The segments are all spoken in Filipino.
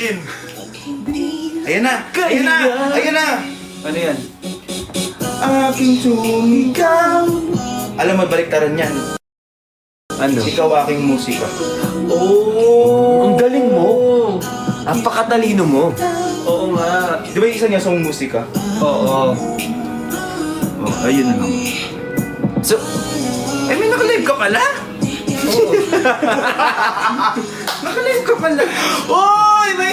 Virgin. Ayan na! Ayan na! Ayan na! Ano yan? Aking tumigaw. Alam mo, baliktaran yan. Ano? Ikaw aking musika. Ang galing mo. Ang pakatalino mo. Oo nga. Di ba yung isa niya song musika? Oo. Oh, ayun na lang. So, May naka-live ka pala? oo. Naka-live ka pala. Oy! May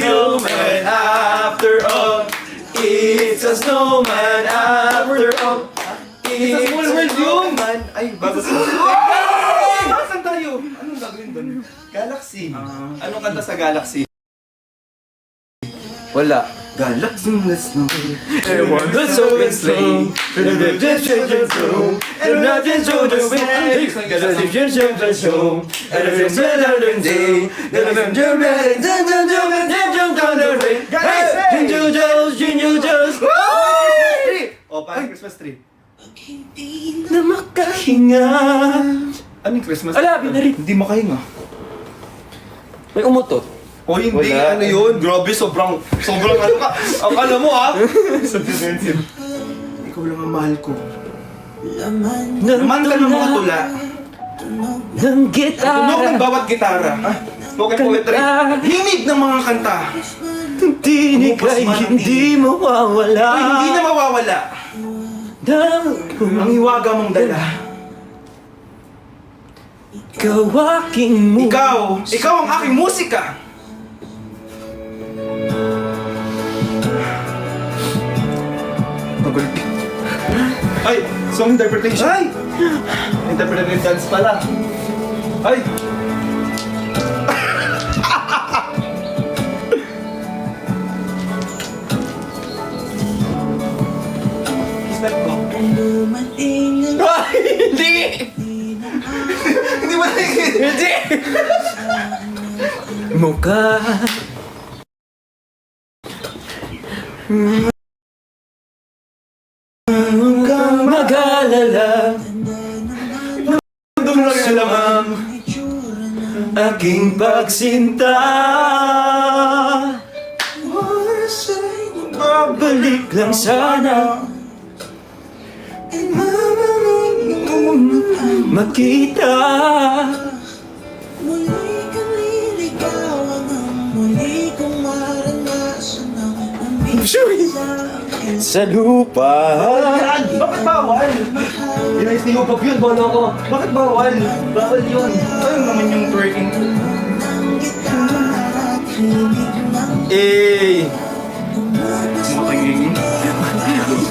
snowman after all. It's a snowman after all. It's a small world yun! Ay, bago sa saan tayo? Anong gagawin doon? Galaxy. Anong kanta sa Galaxy? Wala. Galaxy na snow. Everyone was open sleigh. And nothing showed the way. Nothing showed the show. And the friends went out and day. And the friends went out and then jumped on the rain. Hey! Jingle Joes. Oh, parang Christmas tree. Na makahinga. Ano yung Christmas Ala, binarin. Hindi makahinga. May umutot. O hindi, Wala. ano yun? Grabe, sobrang ano ka. Ang ano mo ha? So defensive. Ikaw lang ang mahal ko. Naman ka ng mga tula. Ng Tunog ng gitara. bawat gitara. Spoken poetry. Himig ng mga kanta. Tinig ay hindi mawawala. Ay, hindi na mawawala. Ang hiwaga mong dala. Ikaw aking Ikaw ang aking musika. Ay, song interpretation. Ay! Interpretive dance pala. Ay! Step ko. Ay, hindi! Hindi mo nakikita. Hindi! Mukha kang mag-alala. Doon lang yung alamang. Aking pagsinta. Babalik lang sana. Makita. Muli kang liligawan ang muli kong maranasan ang Sa lupa. Yan! Bakit bawal? Inayos ni Hupap yun, bono ko. Bakit bawal? Bawal yun. Ayun naman yung twerking. Eh, Makinging.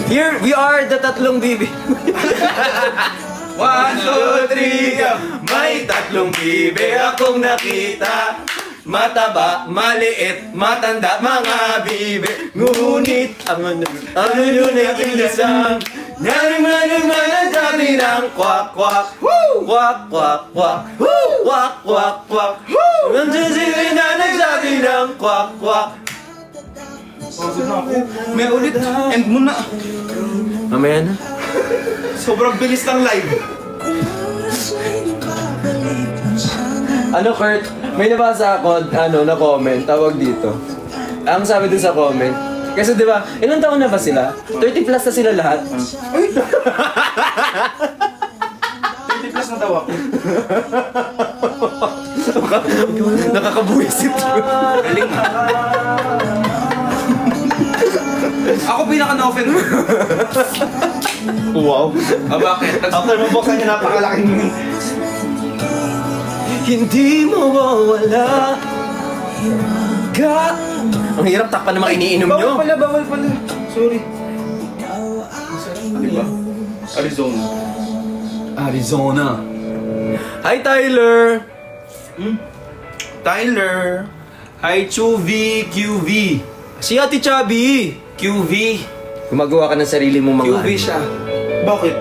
here we are, the tatlong bibi. 1, 2, 3, go! May tatlong bibe akong nakita. Mataba, maliit, matanda, mga bibe. Ngunit ang yun ay ilisang Naring sabi ng kwak kwak. kwak kwak kwak kwak kwak kwak. Ang sisili na nagsabi ng kwak kwak. May ulit. End muna. Mamaya na. Sobrang bilis ng live. Ano Kurt, may nabasa ako, na comment, tawag dito. Ang sabi dun sa comment, kasi di ba, ilang taon na ba sila? 30 plus na sila lahat. 30 plus na daw ako. Nakakabuwisit. Galing na. Ako pinaka na-offend. Wow. Bakit? After mabuksan niya napakalaking Hindi mo mawala ka. Ang hirap takpan ng mga iniinom nyo. Bawal pala. Sorry. Di ba? Arizona. Arizona. Hi Tyler. Tyler. Hi, Chuvi, QV. Si Ate Chubby. QV. Gumagawa ka ng sarili mong mga QV siya. Bakit?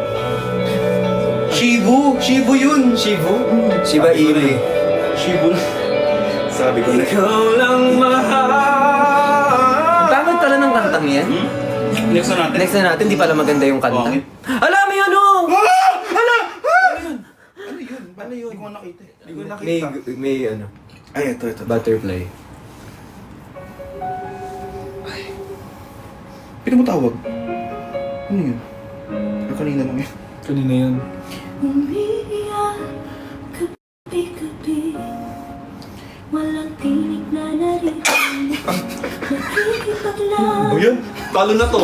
Shibu yun. Shibu? Shiba Inu. Shibu. Sabi ko na. Ikaw lang mahal. Pangit pala ng kantang yan. Next na natin. Next na natin, di pala maganda yung kanta. Bakit? Alam mo yun, oh! Hala! Ano yun? Ano yun? Hindi ko nakita. Hindi ko May, nakita. may ano, Ay, ito. butterfly. Pwede mo tawag? Ano yun? Kanina lang yun. Kanina yun. Umiiyak gabi-gabi, walang tinig na naririnig. Nakikipaglaban. O yun? Talo na to.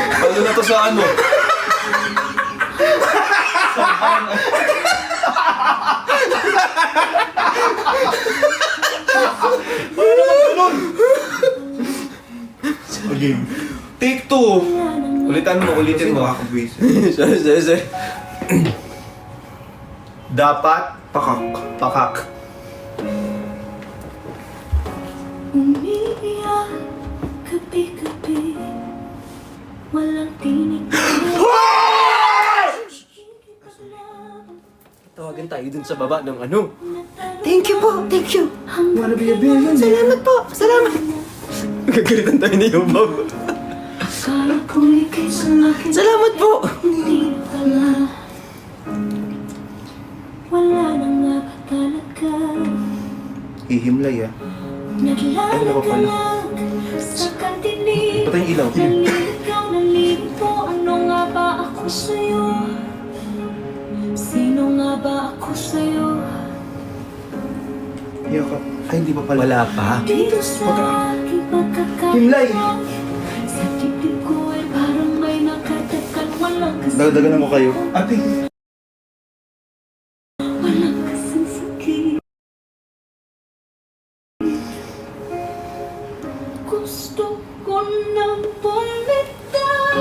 Talo na to sa ano. Paano naman ganun? Okay. Take 2. Ulitin mo. Sorry. Dapat pakak. Umiiyak gabi-gabi, walang tinig na Tawagan tayo dun sa baba ng ano. Thank you po, thank you. Wanna be a billion? Salamat po, salamat. Gagalitan tayo ni Yumaw. Kaya pumikit sa akin. Salamat po! Hindi na pala. Wala na nga ba talaga? Ihimlay ah. Naglalaganag sa kantinig. Patay yung ilaw. Naliligaw, nalilito. Ano nga ba ako sa'yo? Sino nga ba ako sa'yo? Iyak ka. Ay, hindi pa pala. Wala pa. Dito sa aking pagkakataon. Himlay! Sa tibig ko ay parang may nakatakan. Walang kasing Dagdagan mo kayo. Ate. walang kasing sakit. Gusto ko nang bumitaw,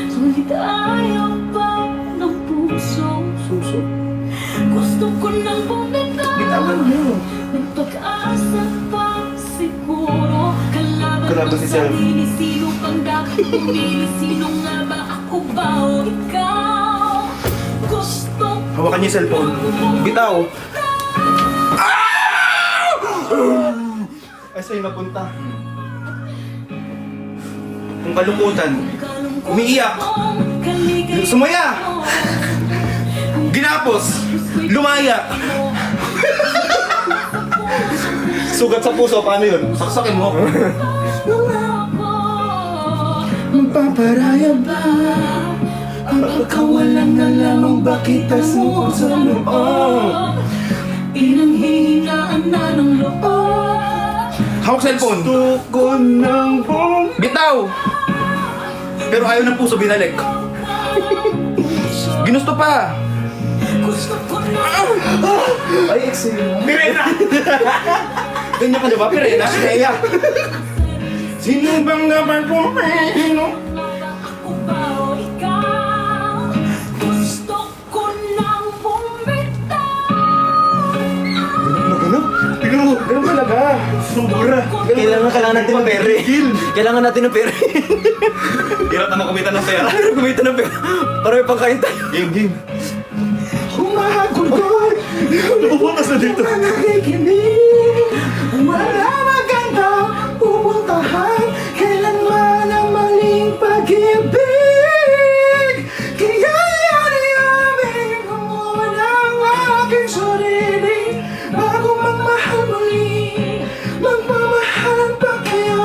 ngunit ayaw pa ng puso. Suso. Gusto ko nang bumitaw, Bitawan mo. may pag-asa pa siguro. Kalaban Si ng Sel. sarili, sino pang dapat pumili? Sino nga ba, ako ba o ikaw? Gusto ko Hawakan niyo yung cellphone. Bitaw. Ay, sa'yo napunta. Ang kalungkutan. Umiiyak. Sumaya. Ginapos. Lumaya. Sugat sa puso, paano yun? Saksakin mo. Magpaparaya ba? Ang pagkawalan na lamang bakit mo sa loob? Pinanghihinaan na ng loob. Hawak cellphone. Gusto ko ng bitaw! Pero ayaw ng puso binalik. Ginusto pa! Gusto ko na. Ay, excellent. Pirena! Ganyan ka diba? Pirena? Sinaya. Sino bang naman kung pino? Ako ba o ikaw? Gusto ko nang bumitaw. Ganun talaga. Sumura. Kailangan natin ng pera. Kailangan natin ng pera. Hirap naman kumita ng pera. Pero kumita ng pera. Para may pangkain tayo. Game. Humahagulgol. Napupuntas na dito. Nakikinig. Wala maganda pupuntahan. Kailanman ang maling pag-ibig. Kaya yan iamin ko muna ang aking sarili. Bago magmahal muli. Magmamahalan pa kaya.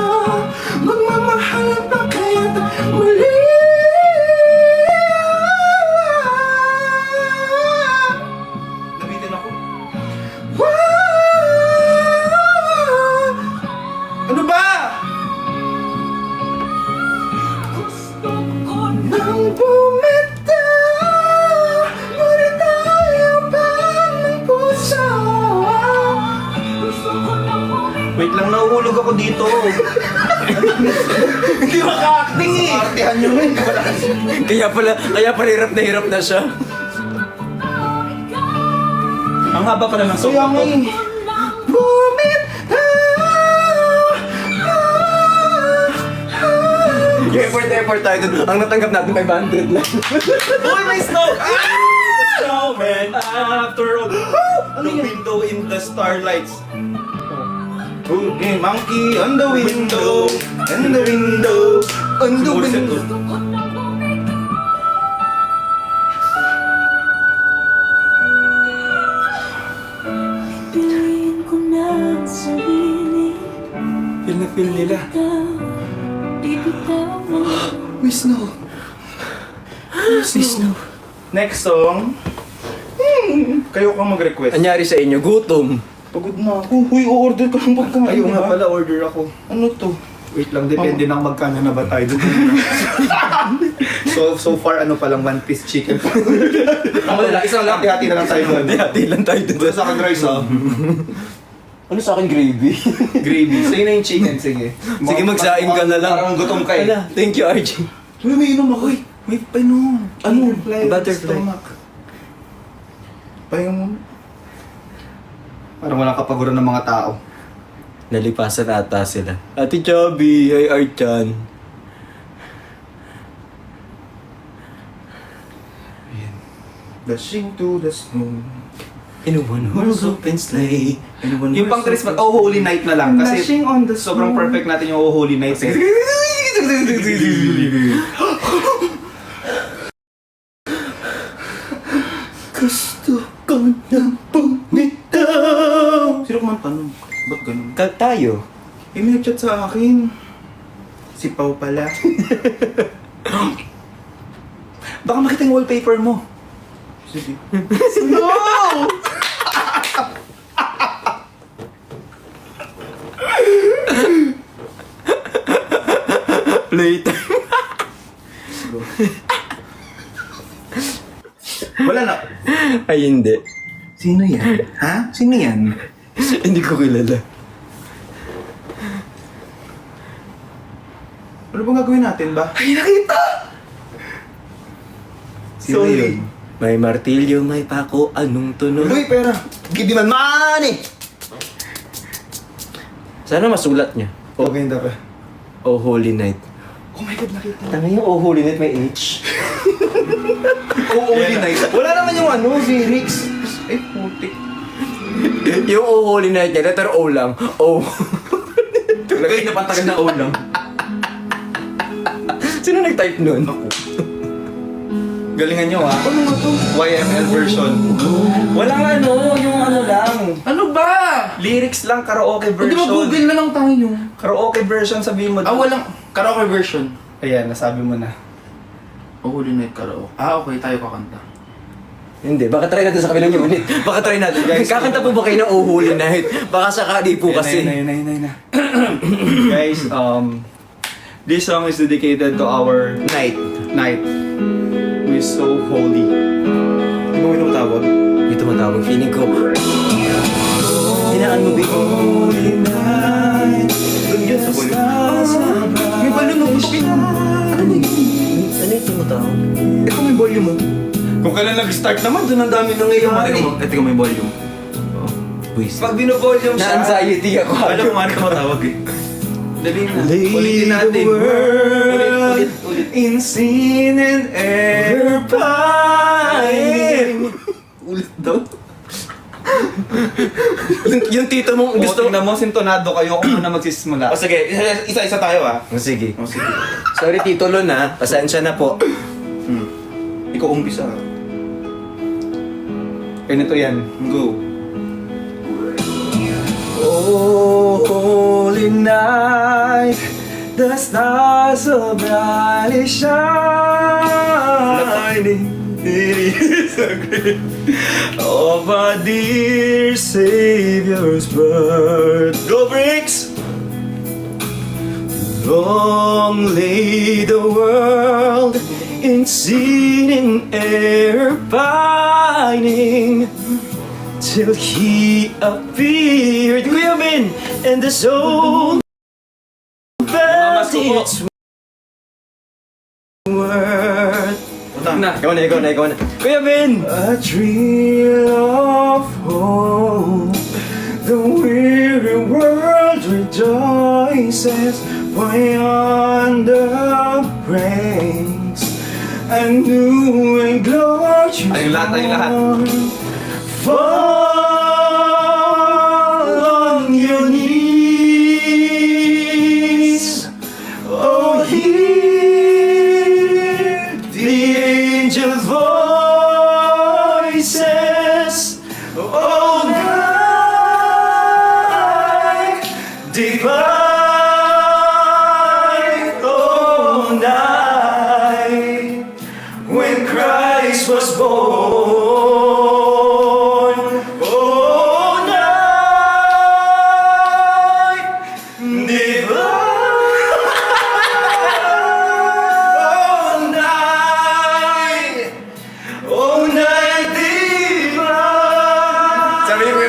Magmamahalan pa kaya muli. Nabitin ako. Ano ba? Gusto ko Nang bumitaw, ngunit ayaw pa ng puso. Gusto ko nang bumitaw. Wait lang, nahuhulog ako dito. Hindi maka-acting eh. Artihan nyo eh. Kaya pala hirap na siya. Ang haba pala ng song. Nang Effort tayo dun. Ang natanggap natin 500 lang. Uy, may snow! Snowman after all. The window in the starlights. Okay, monkey on the window, on the window, on the window. feel nila. Bibitaw mo. Uy, Snow. Snow. Next song. Kayo kang mag-request. Anyari sa inyo, gutom. Pagod na ako. Huy, o-order ka ng pagkain. Ayun nga ha? pala, order ako. Ano to? Wait lang, depende ng magkano na ba tayo dun. So far, ano pa lang, one piece chicken. Ako na lang, isang lang. Hati-hati na lang tayo doon. Hati lang tayo Doon doon. sa akin rice, ah. Ano sa akin, gravy? Gravy. Sa'yo na yung chicken, sige. Sige, magsaing ka na lang. Parang gutom ka eh. Ala, thank you, RJ. Uy, may inom ako eh. May painom. Ano? Butterfly. Painom mo. Parang walang kapaguran ng mga tao. Nalipasan ata sila. Ate Chubby, hi Archan. Dashing to the snow. In a one horse open sleigh. Yung pang Christmas, oh, Holy Night na lang. Kasi Dashing on the sobrang perfect natin yung oh, Holy Night. Eh. Gusto ko na bumitaw. Sino kumanta nun? Ba't ganun? Tayo. Eh, may nag-chat sa akin. Si Pau pala. Baka makita yung wallpaper mo. Sige. No! Playtime. Wala na. Ay, hindi. Sino yan? Ha? Sino yan? Hindi ko kilala. Ano bang gagawin natin ba? Ay, nakita! Sino Sorry. yun? May martilyo, may pako, anong tunog? Uy, pera. Give me money! Sana masulat niya. Oh, ganda pa. Oh, Holy Night. Oh my God, nakita. Tama yung Oh, Holy Night may H. Oh, Holy Night. Wala naman yung ano, lyrics. Ay, putik. Yung Oh, Holy Night niya, letter O lang. Oh. Lagay na pantagal na ulam. Sino nag-type nun? Galingan nyo, ha? Ano nga to? YML version. Walang ano, yung ano lang. Ano ba? Lyrics lang, karaoke O, di ba version. Google na lang tayo? Karaoke version, sabihin mo. Ah, walang karaoke version. Ayan, nasabi mo na. Oh, Holy Night karaoke. Ah, okay. Tayo kakanta. Hindi, baka try natin sa kabilang unit. Baka try natin. Guys, kakanta po ba kayo ng Oh, Holy Night? Baka sakali po kasi. Yun na. Guys, this song is dedicated to our Night. night. We're so holy. Di mo tinatawag? Dito matawag, feeling ko. Hinaan mo, baby. Holy Night. Doon yun sa volume. May volume mo, putukin mo. Ano yung tumatawag? Ito may volume mo. Kung kailan nag-start naman, doon ang dami nangyayari. Ito ko may volume. Buwis. Pag bino-volume siya, Na-anxiety ako. Alam mo nga tumatawag eh. Dali na. Lead ulitin natin. the world Ulit. in sin and error pining. Ulit daw. Yung tito mong Gusto gusto. na mo, sintonado kayo kung muna magsisimula. O sige, isa-isa tayo ah. Oh, sige. O sige. Sorry, Tito Lon ha. Pasensya na po. Ikaw umpisa. Ganito yan. Go. Oh, holy night, the stars so brightly shining. It is a great of our dear Savior's birth. Go Bricks! Long lay the world in sin and error pining, till he appeared, Kuya Ben, and the soul felt its worth. Ikaw na. Kuya Ben! A thrill of hope, the weary world rejoices, for yonder breaks a new and glorious Ayun lahat. morn. Fall on your knees. Oh, hear the angel voices. Oh, night divine. Oh, hear the angel voices.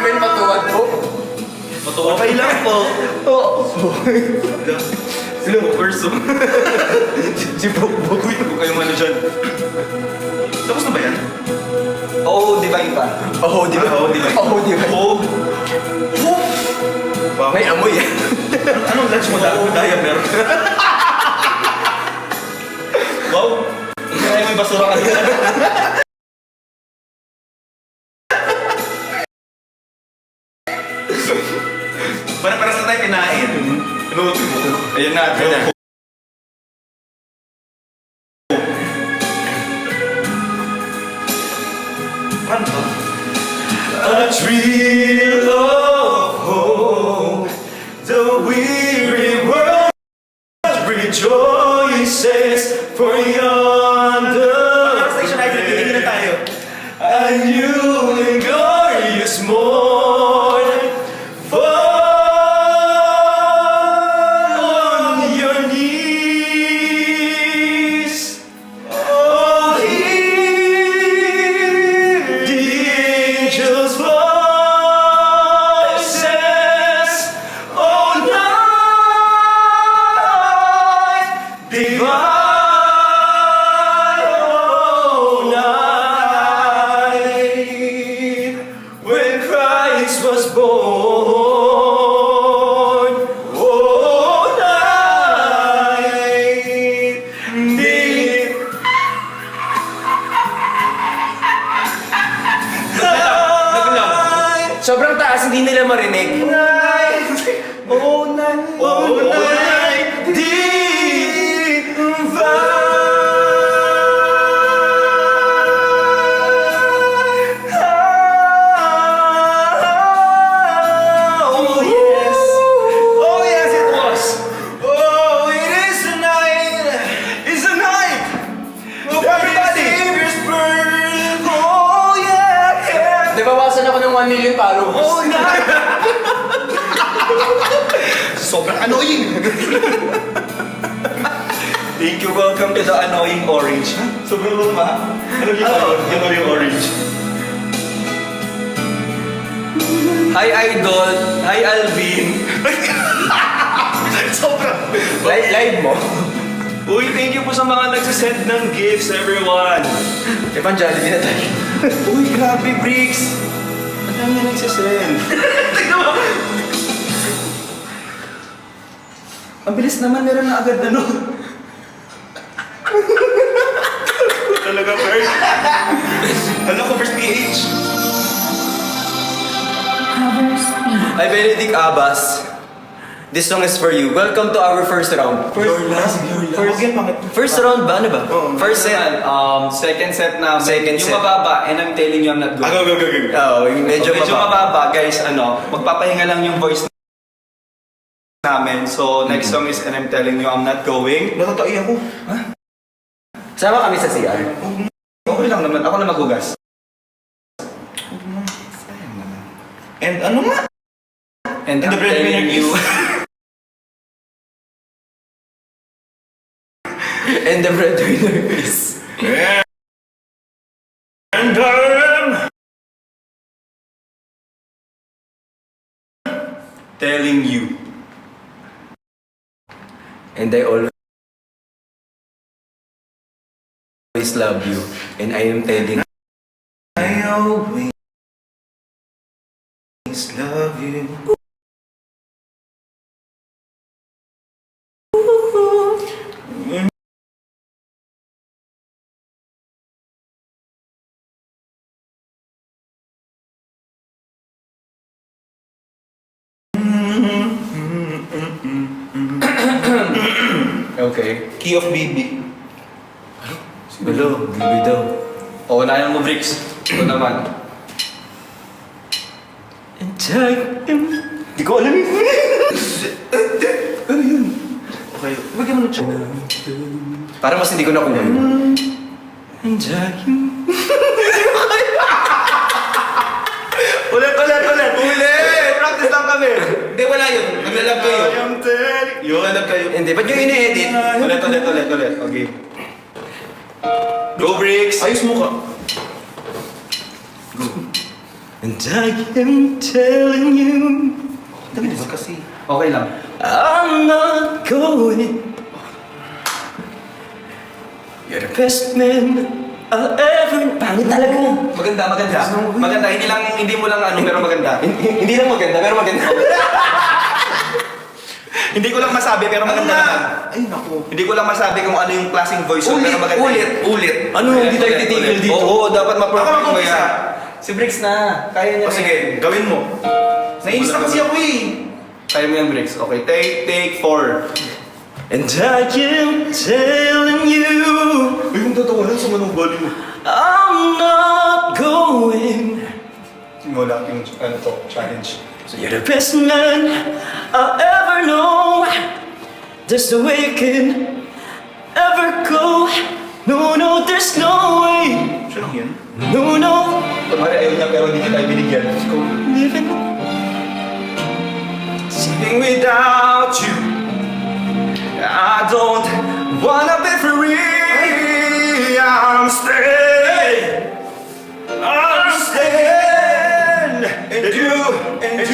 Ben, matuwad po. Okay lang po. Sino po person? Si Bokbok. Uy, huwag kayong ano dyan. Tapos na ba yan? Oo, di ba iba? Oo, di ba? Oo, di ba? Oo, di ba? Oo. Wow. May amoy eh. Anong lunch mo? Diaper. Wow. Kaya may basura ka dyan. Para sa tayo kinain. Ayan na. Ano to? A thrill of hope, the weary world rejoices for yonder. Station ID, tingin na tayo. A new and glorious morn. Fall on your knees. Oh, hear the angels' voices. Oh, night divine. Oh, night when Christ was born. Oh, night deep. Sobrang taas, hindi nila marinig. Oh, night Oh, yes. Oh, yes, it was. Oh, it is a night. It's a night. Oh, everybody. Savior's birth. Oh, yeah, yeah. Nabawasan ako ng 1 million followers. Oh, night. Sobrang annoying. Thank you. Welcome to the annoying orange. Sobrang luma. Ano yung annoying orange? Hi, Idol. Hi, Alvin. Sobrang. Live mo. Uy, thank you po sa mga nagsasend ng gifts, everyone. E pang Jollibee na tayo. Uy, grabe, Bricks. Ang dami na nagsasend. Tignan mo. Ang bilis naman, meron na agad ano. Talaga, first. Ano ko, first PH? Cover speed. Ay, Benedict Abbas. This song is for you. Welcome to our first round. Your last. First round ba? Ano ba? First set. Second set namin. Second yung set. mababa, and I'm telling you I'm not good. Go. Oo, yung medyo mababa, guys, magpapahinga lang yung voice namin. So, next song is And I'm Telling You I'm Not Going. Natatay ako. Sama kami sa CR. Okay lang naman, ako na maghugas. And ano nga? And And the I'm breadwinner telling you. And the breadwinner is... And I'm Telling you. And I always love you. And I am telling I always love you. Okay. Key of baby. Hello, bibi daw. O, unayan mo, Bricks. Ito naman. Di ko alam yun. Ano yun? Okay. Bigyan mo ng check. Para mas hindi ko nakuha yun. Ulit. Practice lang kami. Hindi, wala yun. Naglalab kayo. Yun. Naglalab kayo. Hindi, ba't yung ini-edit? Ulit. Okay. Go, Bricks. Ayos mo ka. And I am telling you, Kasi. Okay lang. I'm not going. You're the best man I'll ever. Pangit talaga. Maganda, maganda. Maganda, hindi mo lang ano, pero maganda. Hindi lang maganda, pero maganda. Hindi ko lang masabi, pero maganda naman. Ay, naku. Hindi ko lang masabi kung ano yung klaseng voice mo, pero maganda. Ulit. Ano, hindi tayo titigil dito? Oo, dapat ma-perfect Ako mo mag-umpisa. yan. Si Briggs na. Kaya niya. O sige, gawin mo. Nainis na kasi ako eh. Kaya mo yung breaks. Okay, take 4. And I am telling you, Uy, kung tatawanan sa manong bali mo. I'm not going. Simula yung ano to, challenge. So you're the best man I'll ever know. There's no way you can ever go. No, there's no way. Siya lang yan. No. Kunwari ayaw niya, pero hindi kita binigyan. Living Sitting without you, I don't wanna be free. I'm staying. And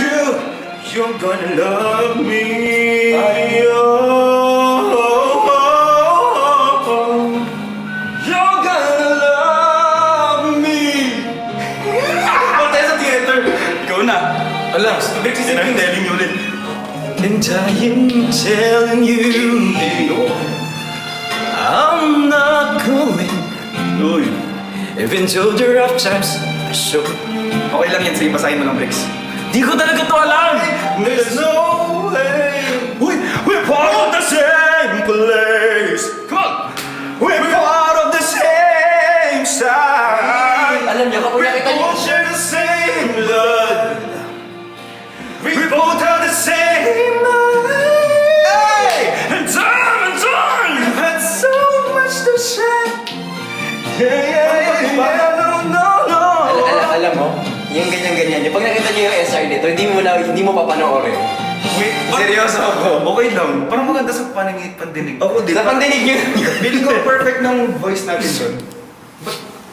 you're gonna love me. You're gonna love me. Punta sa theater. Ikaw na. Alam, Telling you ulit. and I am telling you, I'm not going. Uy. Even though the rough times are so. Okay lang yan, sige, basahin mo lang, Bricks. Di ko talaga to alam. There's no way. We're part of the same place. Come on. We're part of the same side. Alam niyo, kapag We nakita niyo. both share the same blood. We both have the same mind. Hey! And time. We've had so much to share. Yeah. No. Alam mo, yung ganyan-ganyan. Yung pag nakita niyo yung SR nito, hindi mo papanoorin. Wait, Seryoso ako. Okay lang. Parang maganda sa pandinig. Ako din. Sa pandinig niyo. Feeling ko perfect ng voice natin doon.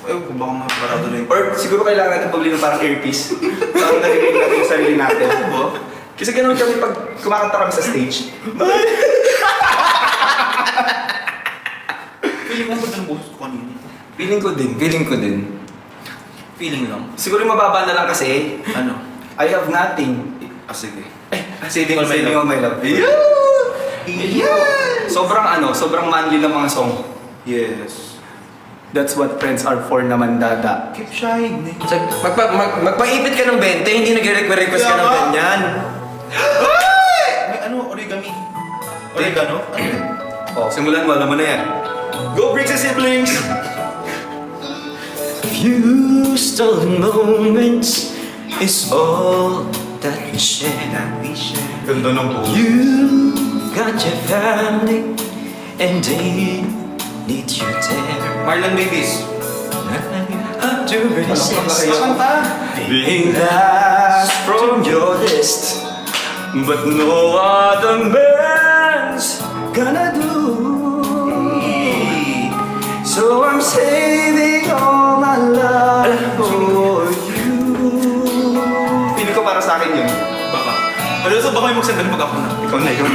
Ayun, kung baka maparado na yung... Or siguro kailangan natin pabili ng parang earpiece. Parang narinig natin yung sarili natin. Kasi ganun kami pag kumakanta kami sa stage. Feeling mo maganda ng boses ko kanina. Feeling ko din. Feeling lang. Siguro yung mababa na lang kasi, Ano? I have nothing. Ah, sige. Saving All my all my love. Sobrang manly ng mga song. Yes. That's what friends are for naman, dada. Keep shining. Magpaipit ka ng 20, hindi nag-request ka ng Tama. ganyan. May ano, origami. Oregano? Ano yun? Oh, simulan mo, alam mo na yan. Go Bricks and Siblings! Few stolen moments is all that we share. Ganda ng po. You got your family and they need you there. Marlon Davis. Up to resist Kanta. being last from your list, but no other man's gonna do. So I'm saving all my love for you. Feeling ko para sa akin yun. Baka. Pero so baka yung magsandal pag ako na. Ikaw na yun.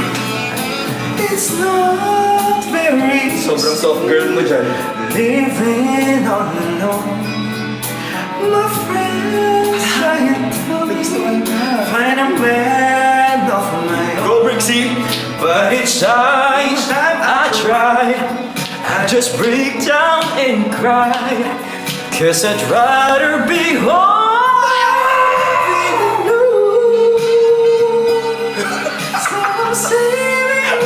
It's not very Sobrang soft girl mo dyan. living on alone. My friends trying to find a man of my own. Go Brixie! But each time I try, I just break down and cry. 'Cause I'd rather be home than you. So I'm saving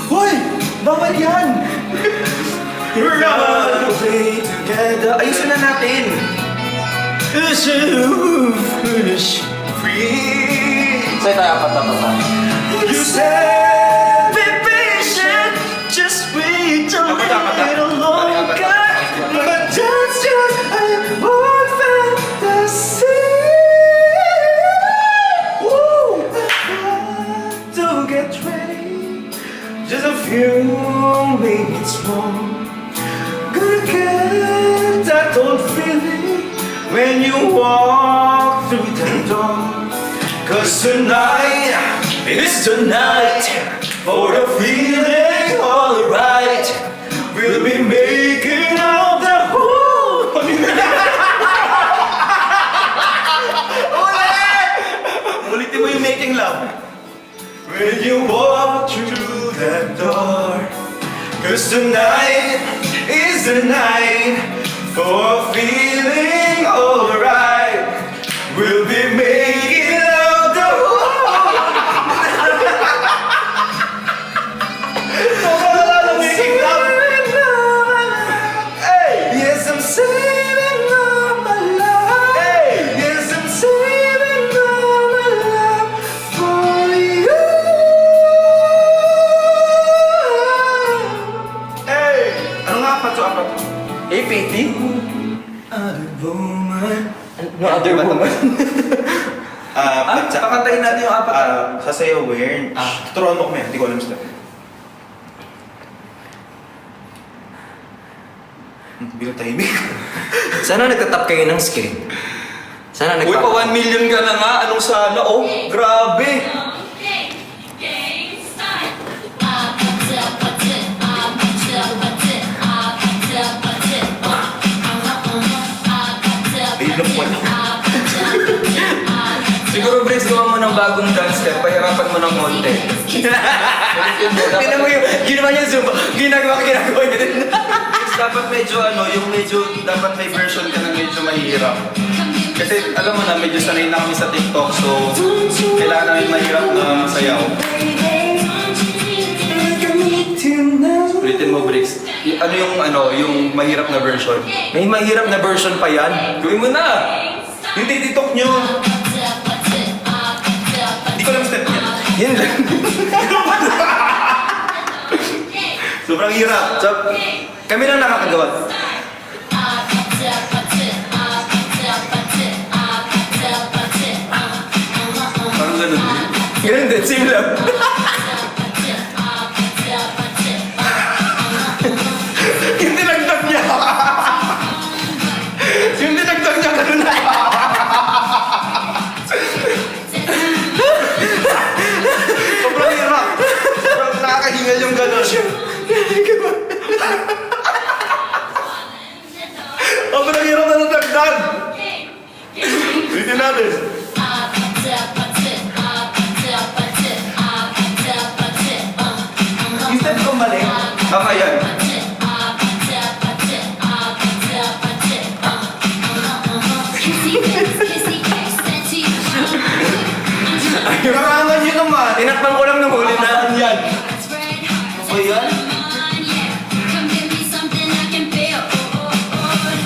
Hoy! Bawal yan! We're gonna play together. Ayusin na natin! Is you foolish? Free! Say tayo patapatan. You said be patient, just wait a little longer. But that's just a old fantasy. Woo! To get ready, just a few minutes more. I don't feel it when you walk through the door. 'Cause tonight is the night for the feeling alright. We'll be making out the whole. Ulitin mo yung making love. When you walk through that door. 'Cause tonight is the night for feeling alright. We'll be making out the making love. Hey, yes, I'm saving all my love. Hey, yes, I'm saving all my love for you. Hey, ano nga apat to? APT? Other woman. No other woman. Pakantayin natin yung apat. Sasayaw, Wern. Tuturuan mo kami. Hindi ko alam step. Bilang tahimik. Sana nagtatap kayo ng screen. Sana Uy, pa 1 million ka na nga. Anong sana? Oh, grabe. Ayun po lang. Siguro, Briggs, gawa mo ng bagong dance step. Pahirapan mo ng konti. Tingnan mo yung ginawa niya Zumba. Ginagawa niya din. Dapat medyo dapat may version ka na medyo mahirap. Kasi alam mo na, medyo sanay na kami sa TikTok, so kailangan namin mahirap na sayaw. Ulitin mo, Briggs. Yung mahirap na version. May mahirap na version pa yan. Gawin mo na! Yung TikTok nyo. Hindi ko alam step niya. Yun lang. Sobrang hirap. So, kami lang nakakagawa. Parang ganun din. Ganun din, same lang. Yung dinagdag niya. Yung dinagdag niya ganun na. Sobrang hirap. Sobrang nakakahingal yung ganun. Sobrang hirap na nadagdag. Ulitin natin. Yung step ko mali. Tama yan. Karangan nyo naman. Tinakpan ko lang ng huli na. Yan. O yan?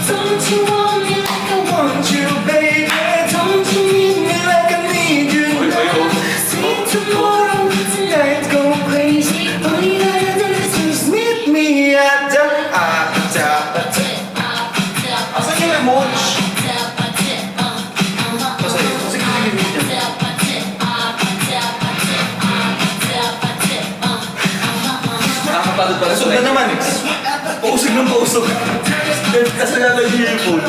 Don't you want me like I want you, baby. Don't you need me like I need you Uy, now? See tomorrow, tonight go crazy. All you gotta do is just meet me at the Asan yung remote? Nakakapagod pala Usog na naman. Pausog ng pausog. Kasi nga lang yung phone.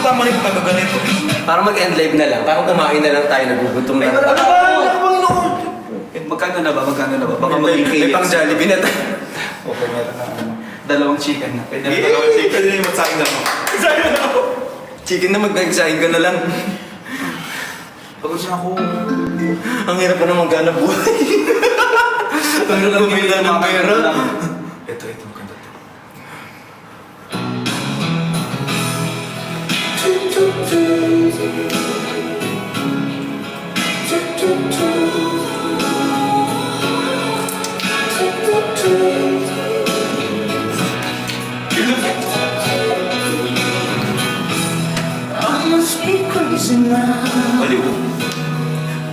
Tama na yung pagkaganito. Para mag-end live na lang. Parang kumain na lang tayo. Nagugutom na. Ano ba? Ano bang noon? Magkano na ba? Baka maging May pang Jollibee na tayo. Okay, meron na. Dalawang chicken na. Pwede na Eh, dalawang chicken. pwede na yung magsayang na ako. Magsayang na ako. Chicken na mag-exciting ka na lang. Pagod na ako. Ang hirap pa naman gana buhay. Ang hirap kumita ng pera. Ito, maganda to. I must be crazy now. Baliw.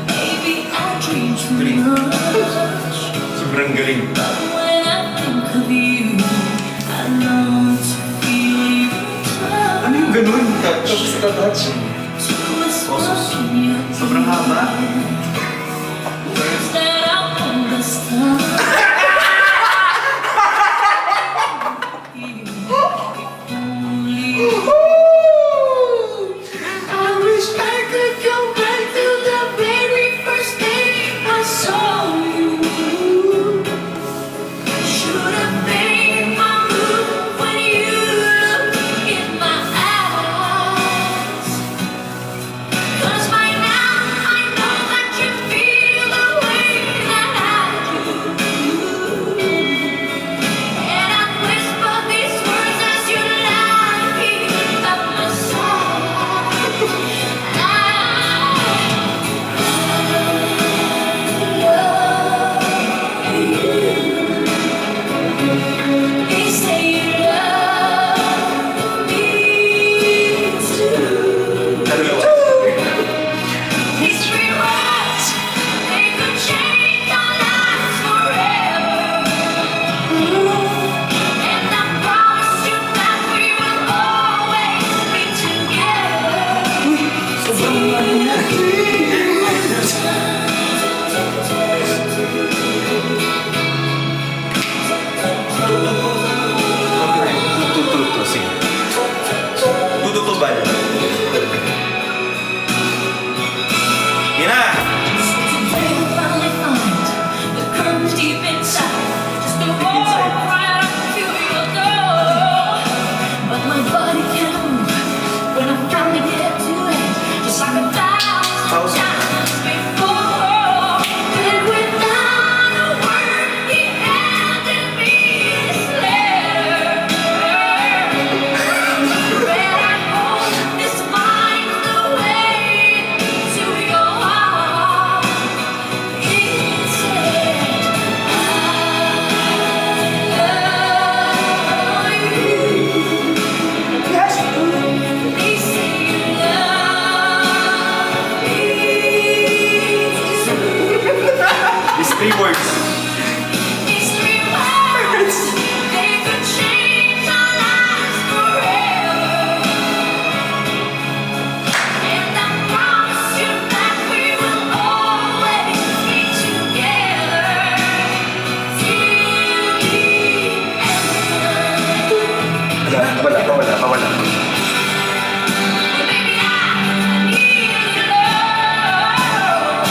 Baby, I dream too much. Sobrang galing. When I think of you, I long to feel you touch. Ano yung ganun? Touch. Touch. To whisper in your Sobrang haba. words that I understand. Tutututu, sige. Tututuban. Yan na! Today we finally find the curtains deep inside. Just a warm right up to your door. But my body can't move when I finally get to it. Just like a thousand times before. And without a word, he handed me this letter. Where I hold this finds the way to your heart. It said, I love you. Yes. They say you love me too. These 3 words. These 3 words, they could change our lives forever. And I promise you that we will always be together till the end. Wala. Baby, I need your love.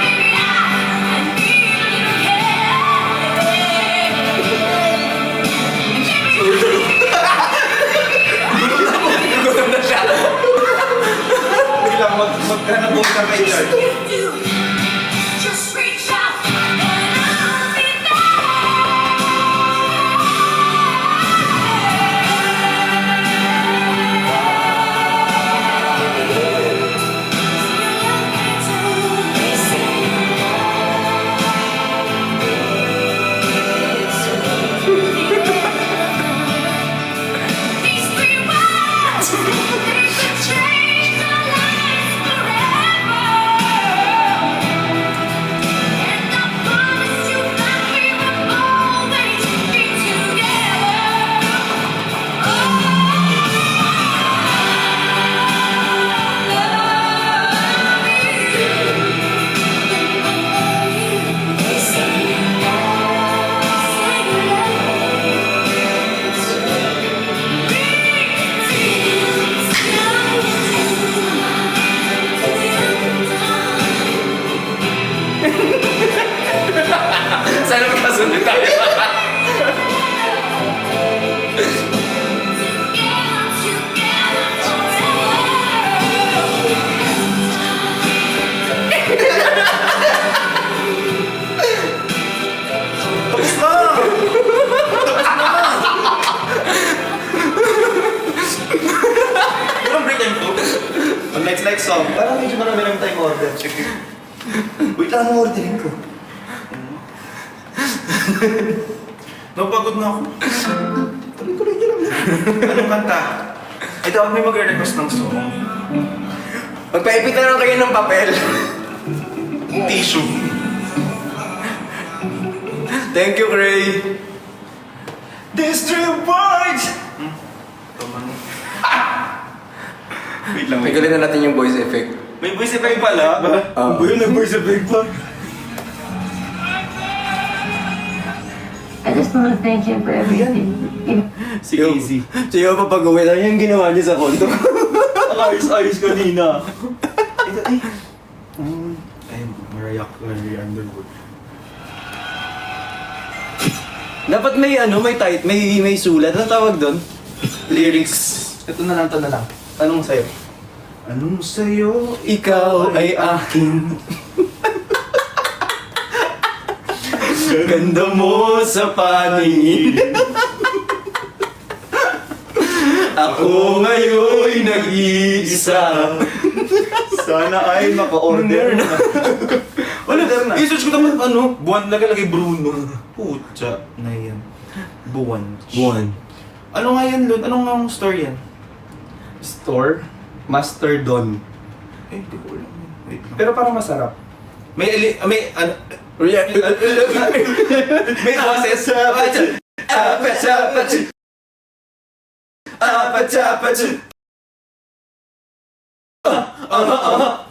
Baby, I need your Gutom na siya. Biglang magkanabuhay ka kay Char. You do. Just reach out and I'll be These 3 words, they could change our lives forever. And I promise you that we will always be together. They say you Sana magkasunod tayo. Tapos na! Walang break time to. Ang next song. Parang medyo marami lang tayong order. Wait lang, ang orderin ko. Napagod na ako. Tuloy-tuloy nyo lang. Anong kanta? Ay, dapat may mag-request ng song. Magpaipit na lang kayo ng papel. Tissue. Thank you, Gray. These 3 words! Wait lang. Pigulit na natin yung voice effect. May voice effect pala? Ah. Ba yun, nag-voice effect pa? I just want to thank him for everything. Si Casey. Siya pa pag-uwi na yung ginawa niya sa kondo. Ayos kanina. Ito, ay. Ay, Mariah Underwood. Dapat may may sulat. Ano tawag doon? Lyrics. Ito na lang. Anong sa'yo? Anong sa'yo? Ikaw ay akin. Ganda mo sa paningin. Ako ngayon'y nag-iisa. Sana ay maka-order na. Order na. I-search ko naman Buwan nagalagay Bruno. Putya na yan. Buwan. Ano nga yan, Lon? Anong store yan? Store, Master Don. Eh, di ko alam. Wait lang. Pero parang masarap. May boses.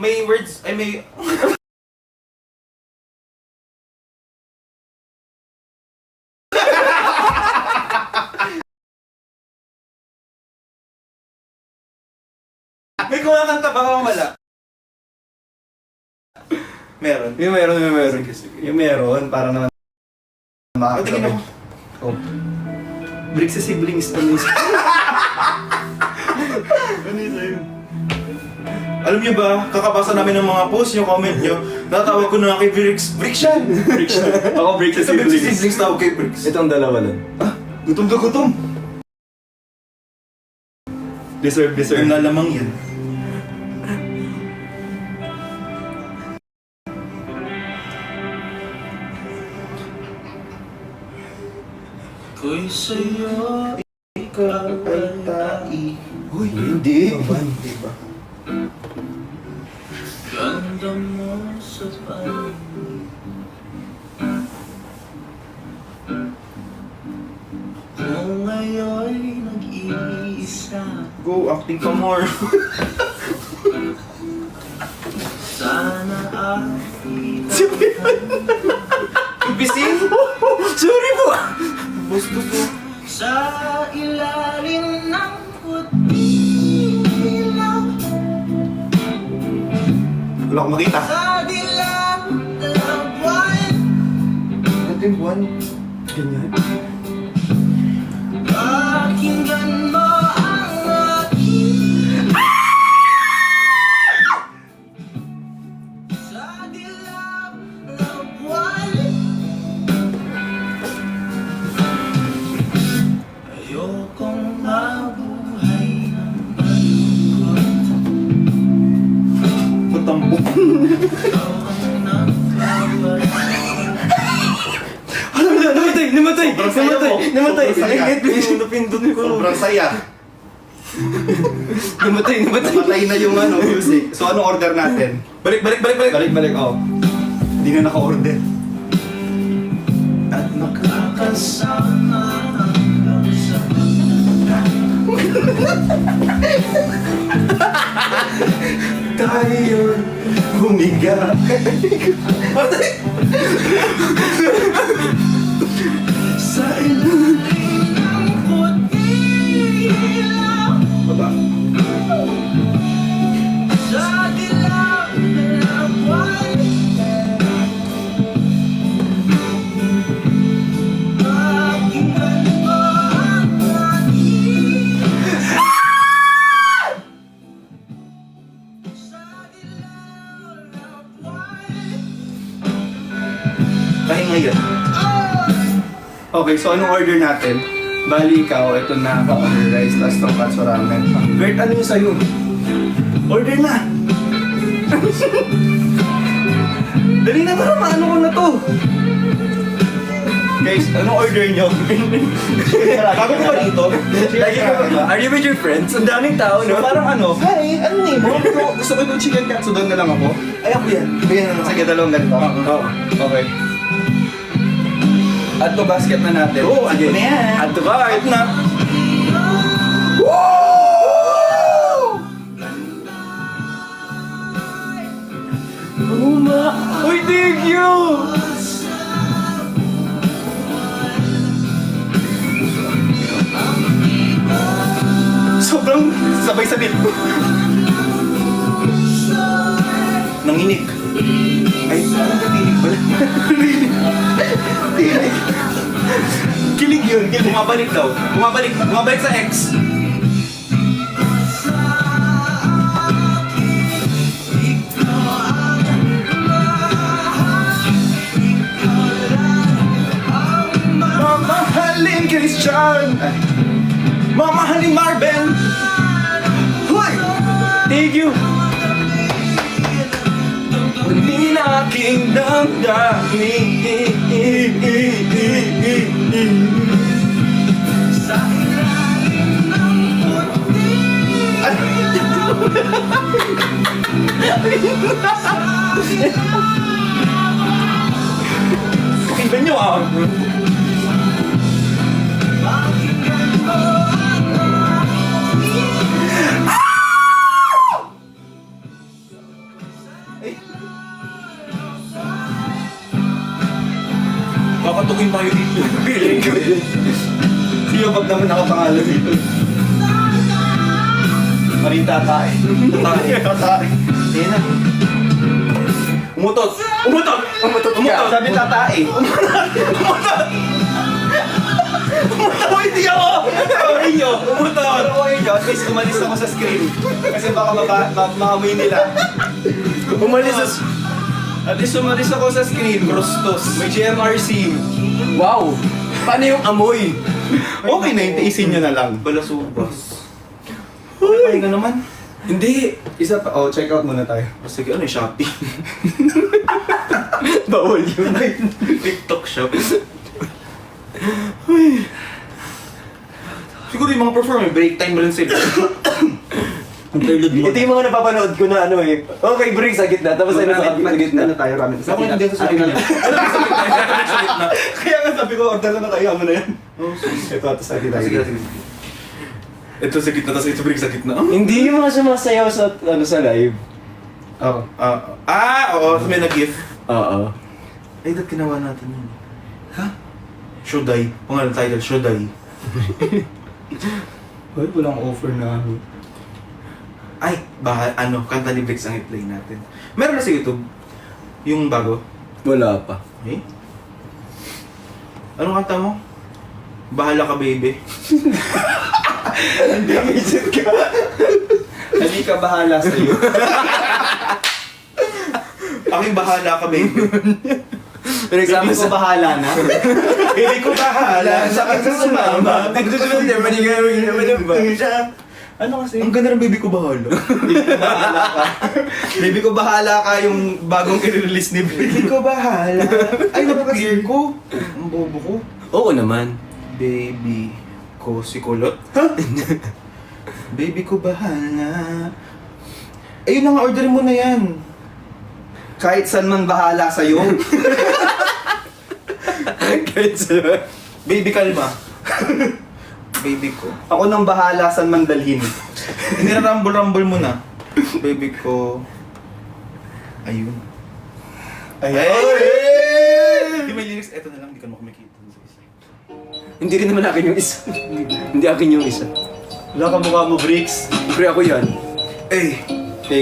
May words, ay may May kumakanta ba o wala? Meron. Yung meron. Sige, sige. Yung meron, para naman O, tingin ako. Oh. Break sa siblings. Ano yun? Ano yun sa'yo? Alam niyo ba, kakabasa namin ng mga post, yung comment niyo, natawag ko na kay Bricks. Bricks yan! Ako break sa Sabi ko si siblings. siblings tawag kay Bricks. Itong dalawa lang. Gutom na gutom. Deserve. Ang lalamang yan. Ko'y sa'yo, ikaw ay tai. Uy, hindi. Diba? Ganda mo sa paligid. Kung ngayon'y nag-iisa. Go, acting ka more. Sana ay Ibisin? Sorry po! Gusto po. Sa ilalim ng puting ilaw. Wala akong makita. Sa dilaw na buwan. Ano yung buwan? Ganyan. Pakinggan mo ang aking sa dilaw na buwan. Ayokong mabuhay ng malungkot. Matambok. Ikaw ang nagkawala. Namatay! Napindot ko. Sobrang saya. Namatay! Namatay na yung music. So anong order natin? Balik. Balik, oh. Hindi na naka-order. At nakakasama hanggang sa tayo'y humiga. Sa ilalim ng puting ilaw. Baba. Sa dilaw na buwan. Pakinggan mo ang aking sa dilaw na buwan. Pahinga yun. Okay, so anong order natin? Bali ikaw, ito na ka-order rice, tas tonkatsu ramen. Bert, ano yung sa'yo? Order na! Dali na para maano ko na to! Guys, anong order nyo? Bago ko ba dito? Lagi ko are you with your friends? Ang daming tao, no? Parang ano? Hi! Ano name mo? Gusto ko yung chicken katsu doon na lang ako. Ay, ako yan. Bigyan na lang. Sige, dalawang ganito. Oo. Okay. Add to basket na natin. Oo, add Sige. na yan. Add to cart. Add na. Uy, thank you! Sobrang sabay-sabit. Nanginig. Ay, parang natinig pala. Tinig. Kilig yun, kilig. Bumabalik daw. Bumabalik sa X. Mamahalin Christian! Mamahalin Marben! Hoy! Thank you! Hindi na aking damdamin. Sa ilalim ng puting Pakinggan nyo ah! pakinggan mo ang kakatukin tayo dito. Feeling ko yun. Sino pag naman nakapangalan dito? Maring tatae. Tatae. Hindi na. Umutot! Umutot! Umutot ka. Sabi tatae. Umutot! Hindi ako! Sorry nyo! Umutot! Sorry nyo, at least umalis ako sa screen. Kasi baka maamoy nila. Umalis sa... At least umalis ako sa screen. Rostos. May GMR scene. Wow! Paano yung amoy? Okay na, tiisin nyo na lang. Balasubas. Ay, ka naman. Hindi! Isa pa. Oh, check out muna tayo. Sige, ano yung Shopee? Bawal yun. TikTok shop. Siguro yung mga performer, break time rin sila. Interlude mo. Ito yung mga napapanood ko na ano eh. Okay, break sa gitna. Tapos ay nasa sa gitna. Ano tayo, ramen? Ako hindi sa sabi na. Kaya nga sabi ko, order na tayo. Ano na yan? Ito, ito sa akin tayo. Sige, sige. Ito sa gitna, tapos ito break sa gitna. Hindi yung mga sumasayaw sa ano sa live. Oo. Oo, may nag-gift. Oo. Ay, dapat ginawa natin yun. Ha? Should I? Pangalan title, Should I? Hoy, walang offer na. Ay, kanta ni Brix ang i-play natin. Meron na sa YouTube. Yung bago. Wala pa. Eh? Anong kanta mo? Bahala ka, baby. Hindi, isip ka. Hindi ka bahala sa'yo. Aking bahala ka, baby. Pero Sabi ko bahala na. Baby ko bahala. Sa akin sa sumama. Nagtutuloy niya, manigawin naman ba? Ano kasi? Ang ganda ng baby ko bahala. Baby ko bahala ka yung bagong i-release ni Baby ko bahala. Ay, napaka-ear ko. Ang bobo ko. Oo naman. Baby ko si Kulot. Baby ko bahala. Ayun na nga, orderin mo na yan. Kahit saan man bahala sa'yo. Kahit sa... Baby kalma. Baby ko. Ako nang bahala saan man dalhin. Hindi na rumble mo na. Baby ko. Ayun. Ay, Hindi may lyrics, eto na lang, hindi ka mo kumikita. Hindi rin naman akin yung isa. Hindi akin yung isa. Wala ka mukha mo, Bricks. Siyempre ako yan. A, A.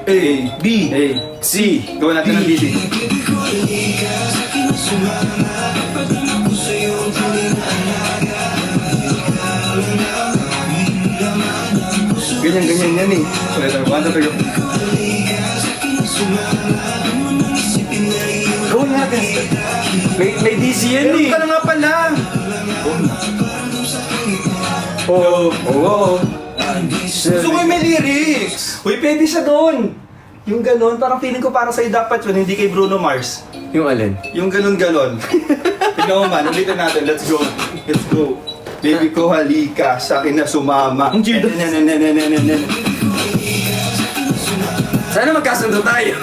A, B, A. C. Gawin natin ng busy. Ganyan yan eh. One, two, three, go. Gawin natin. May DC yan Meron eh. ka na nga pala. Oo. Oo. Gusto ko yung may lyrics. Uy, pwede siya doon. Yung ganon, parang feeling ko para sa'yo dapat yun, hindi kay Bruno Mars. Yung alin? Yung ganon-ganon. Tignan mo man, ulitin natin, let's go. Let's go. Baby ko halika, sa akin na sumama. Ang weird. Sana magkasundo tayo.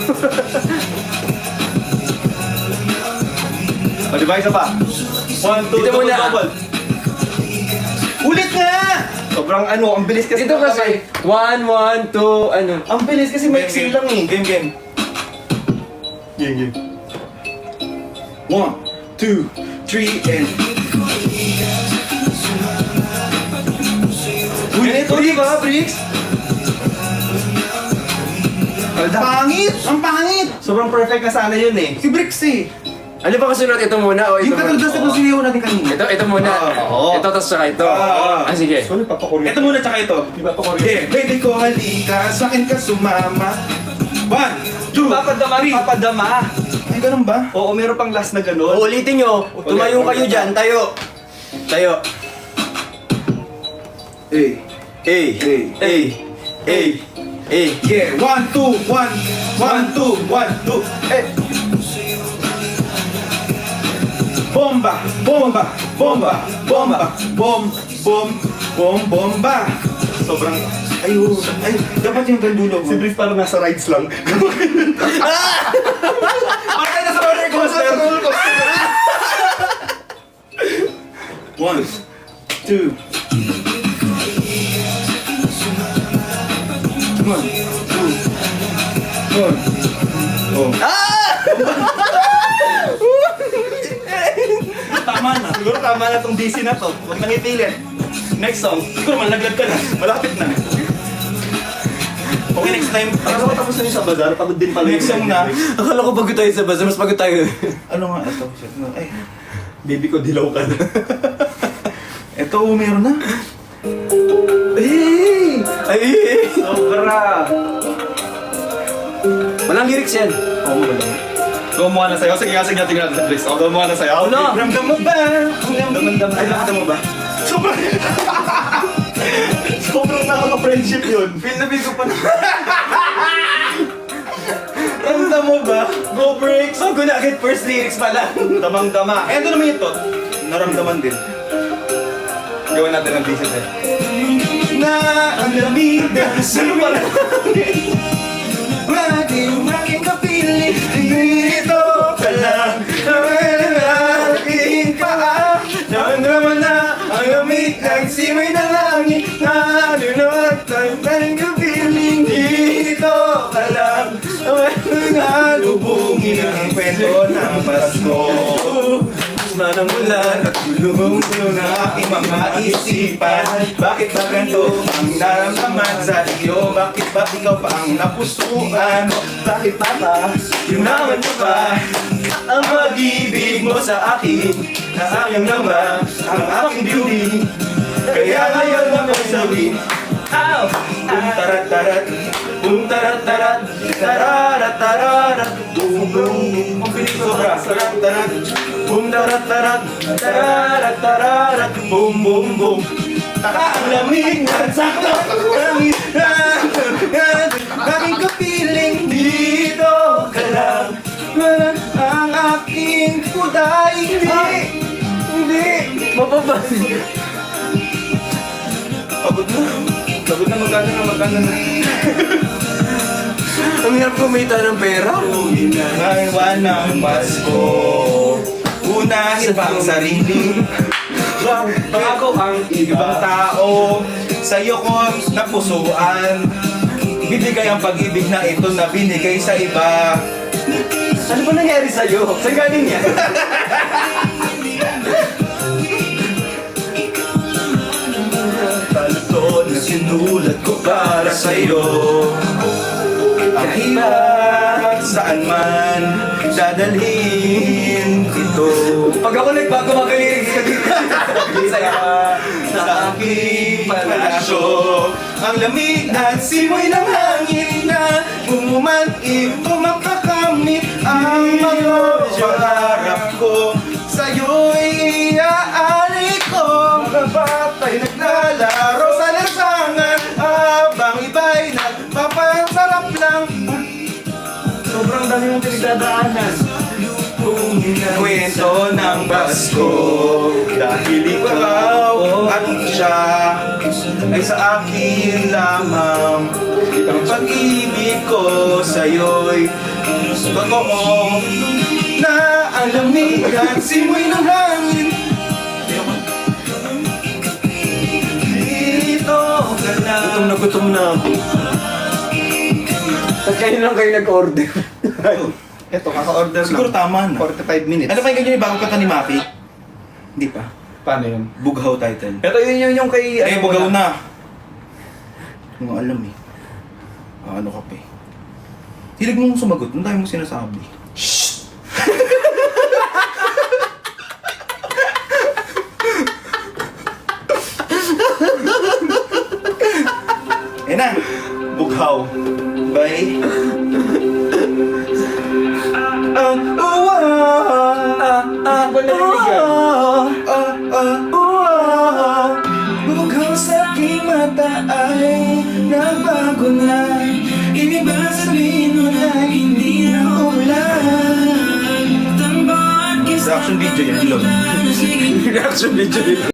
O, diba isa pa? 1, 2, Dito muna. double. Ulit nga! Sobrang ano, ang bilis kasi. Ito kasi, 1, 1, 2, ano. Ang bilis kasi may Game, lang eh. Game, game. Game. 1, 2, 3, and... Ganito, di ba, Bricks? Pangit! Ang pangit! Sobrang perfect na sana yun eh. Si Brix eh. Ano ba kasunod? Ito muna o ito Yung katulad sa sinigaw natin kanina. Ito muna. Oo. Ito tapos saka ito. Oo. Sige. So, nagpapakoryo. Ito muna tsaka ito. Di ba pakoryo? Yeah, baby ko halika, sa akin ka sumama. 1, 2, Papadama, papadama. Ay, ganun ba? Oo, meron pang last na ganon. Ulitin nyo. Tumayo kayo dyan. Tayo. Tayo. A. A. A. A. A. Yeah, 1, 2, 1, 1, 2, 1, 2, eh. Bomba, bomba, bomba, bomba, bom, bom, bom, bomba. Sobrang, ay, dapat yung gandulo mo. Si Bricks parang nasa rides lang. Patay na sa roller coaster. 1, 2, 1, 2, 1. Oh. Tama na. Siguro tama na tong DC na to. Huwag nang ipilit. Next song. Siguro malaglag ka na. Malapit na. Okay, next time. Ano ko tapos na yung sa bazar? Pagod din pala Next song na. Akala ko pagod tayo sa bazaar, mas pagod tayo. Ano nga ito? Ay, Baby ko, dilaw ka na. ito meron na. Ay! Sobra! Walang lyrics yan. Oo, wala. Gumawa na sa'yo. Sige, tingnan natin sa list. Gumawa na sa'yo. Wala. Ramdam mo ba? Ay, nakita mo ba? Sobrang... Sobrang nakaka-friendship yun. Feel na feel ko pa na. Ramdam mo ba? Go break! So, ko na agad first lyrics pala. Damang-dama. Eh, ito naman ito. Naramdaman din. Gawin natin ang visit eh. Na ang lamig na sino pala? Maging aking kapiling dito ka lang. Aking paa. Naman na ang lamig ng simay ng langit. Nalunod ang aking kapiling dito ka lang. Nalubungin ang kwento ng Pasko. Manang ulan at gulong-gulong ng aking mga isipan. Bakit ba ganito ang naramdaman sa iyo? Bakit ba ikaw pa ang napusuan? Bakit ba yung naman mo ba ang pag-ibig mo sa akin? Nasayang naman ang aking beauty. Kaya ngayon ako sabihin, ow! Bum tarat tarat, bum tarat tarat, tararat tararat, bum bum bum. Ang bilis sobra, tarat tarat, bum tarat tarat, tararat tararat, bum bum bum. Ang lamig na sakto, langit na aking kapiling dito ka lang. Ang aking kuday, hindi. Mapapasi. Pagod na. Pagod na magkano na. Ang hirap kumita ng pera. Ngayon ng Pasko, unahin pa ang sarili. Ako ang ibang tao, sa'yo ko napusuan. Binigay ang pag-ibig na ito na binigay sa iba. Ano ba nangyari sa'yo? Saan galing yan? Talto na sinulat ko para sa'yo. Kahit saan man dadalhin ito. Pag ako nagbago mag-lyrics ka dito. Sa aking palasyo, ang lamig at simoy ng hangin na bumumanti, makakamit ang mga pangarap ko. Sa'yo'y iaari ko, mga batay naglalaro sa lansangan, habang iba'y nagpapansarap lang. Sobrang dami mong pinagdadaanan. Kwento ng Pasko, dahil ikaw at siya ay sa akin lamang. Ang pag-ibig ko sa'yo'y totoo na ang lamig at simoy ng hangin. Dito ka lang. Gutom na ako. Ba't kayo lang kayo nag-order? Ito, kaka-order lang. Siguro tama na. 45 minutes. Ano pa yung ganyan yung bagong kanta ni Maki? Hindi pa. Paano yun? Bughaw title. Pero yun yung kay... Eh, bugaw na. Hindi mo alam eh. Ano ka pa eh. Hilig mong sumagot, ang dami mong sinasabi. Eh na, Bughaw. Bye. Bughaw sa aking mata ay nagbago na. Ibig ba sabihin mo na hindi na ulan? Reaction video yan, Lord. Reaction video yun.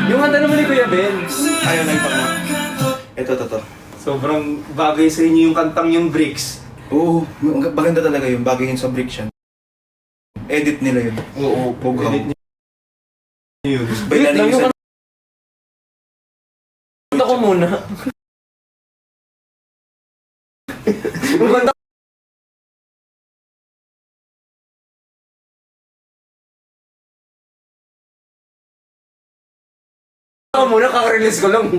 Yung kanta naman ni Kuya Ben. Ayaw na ipag Ito. Sobrang bagay sa inyo yung kantang yung Bricks. Oo, maganda talaga yun. Bagay yun sa brick yan. Edit nila yun. Oo, Bughaw. edit niyo yun. Bailani yung sa... Kanta ko muna. Kanta ko muna, kaka-release ko lang.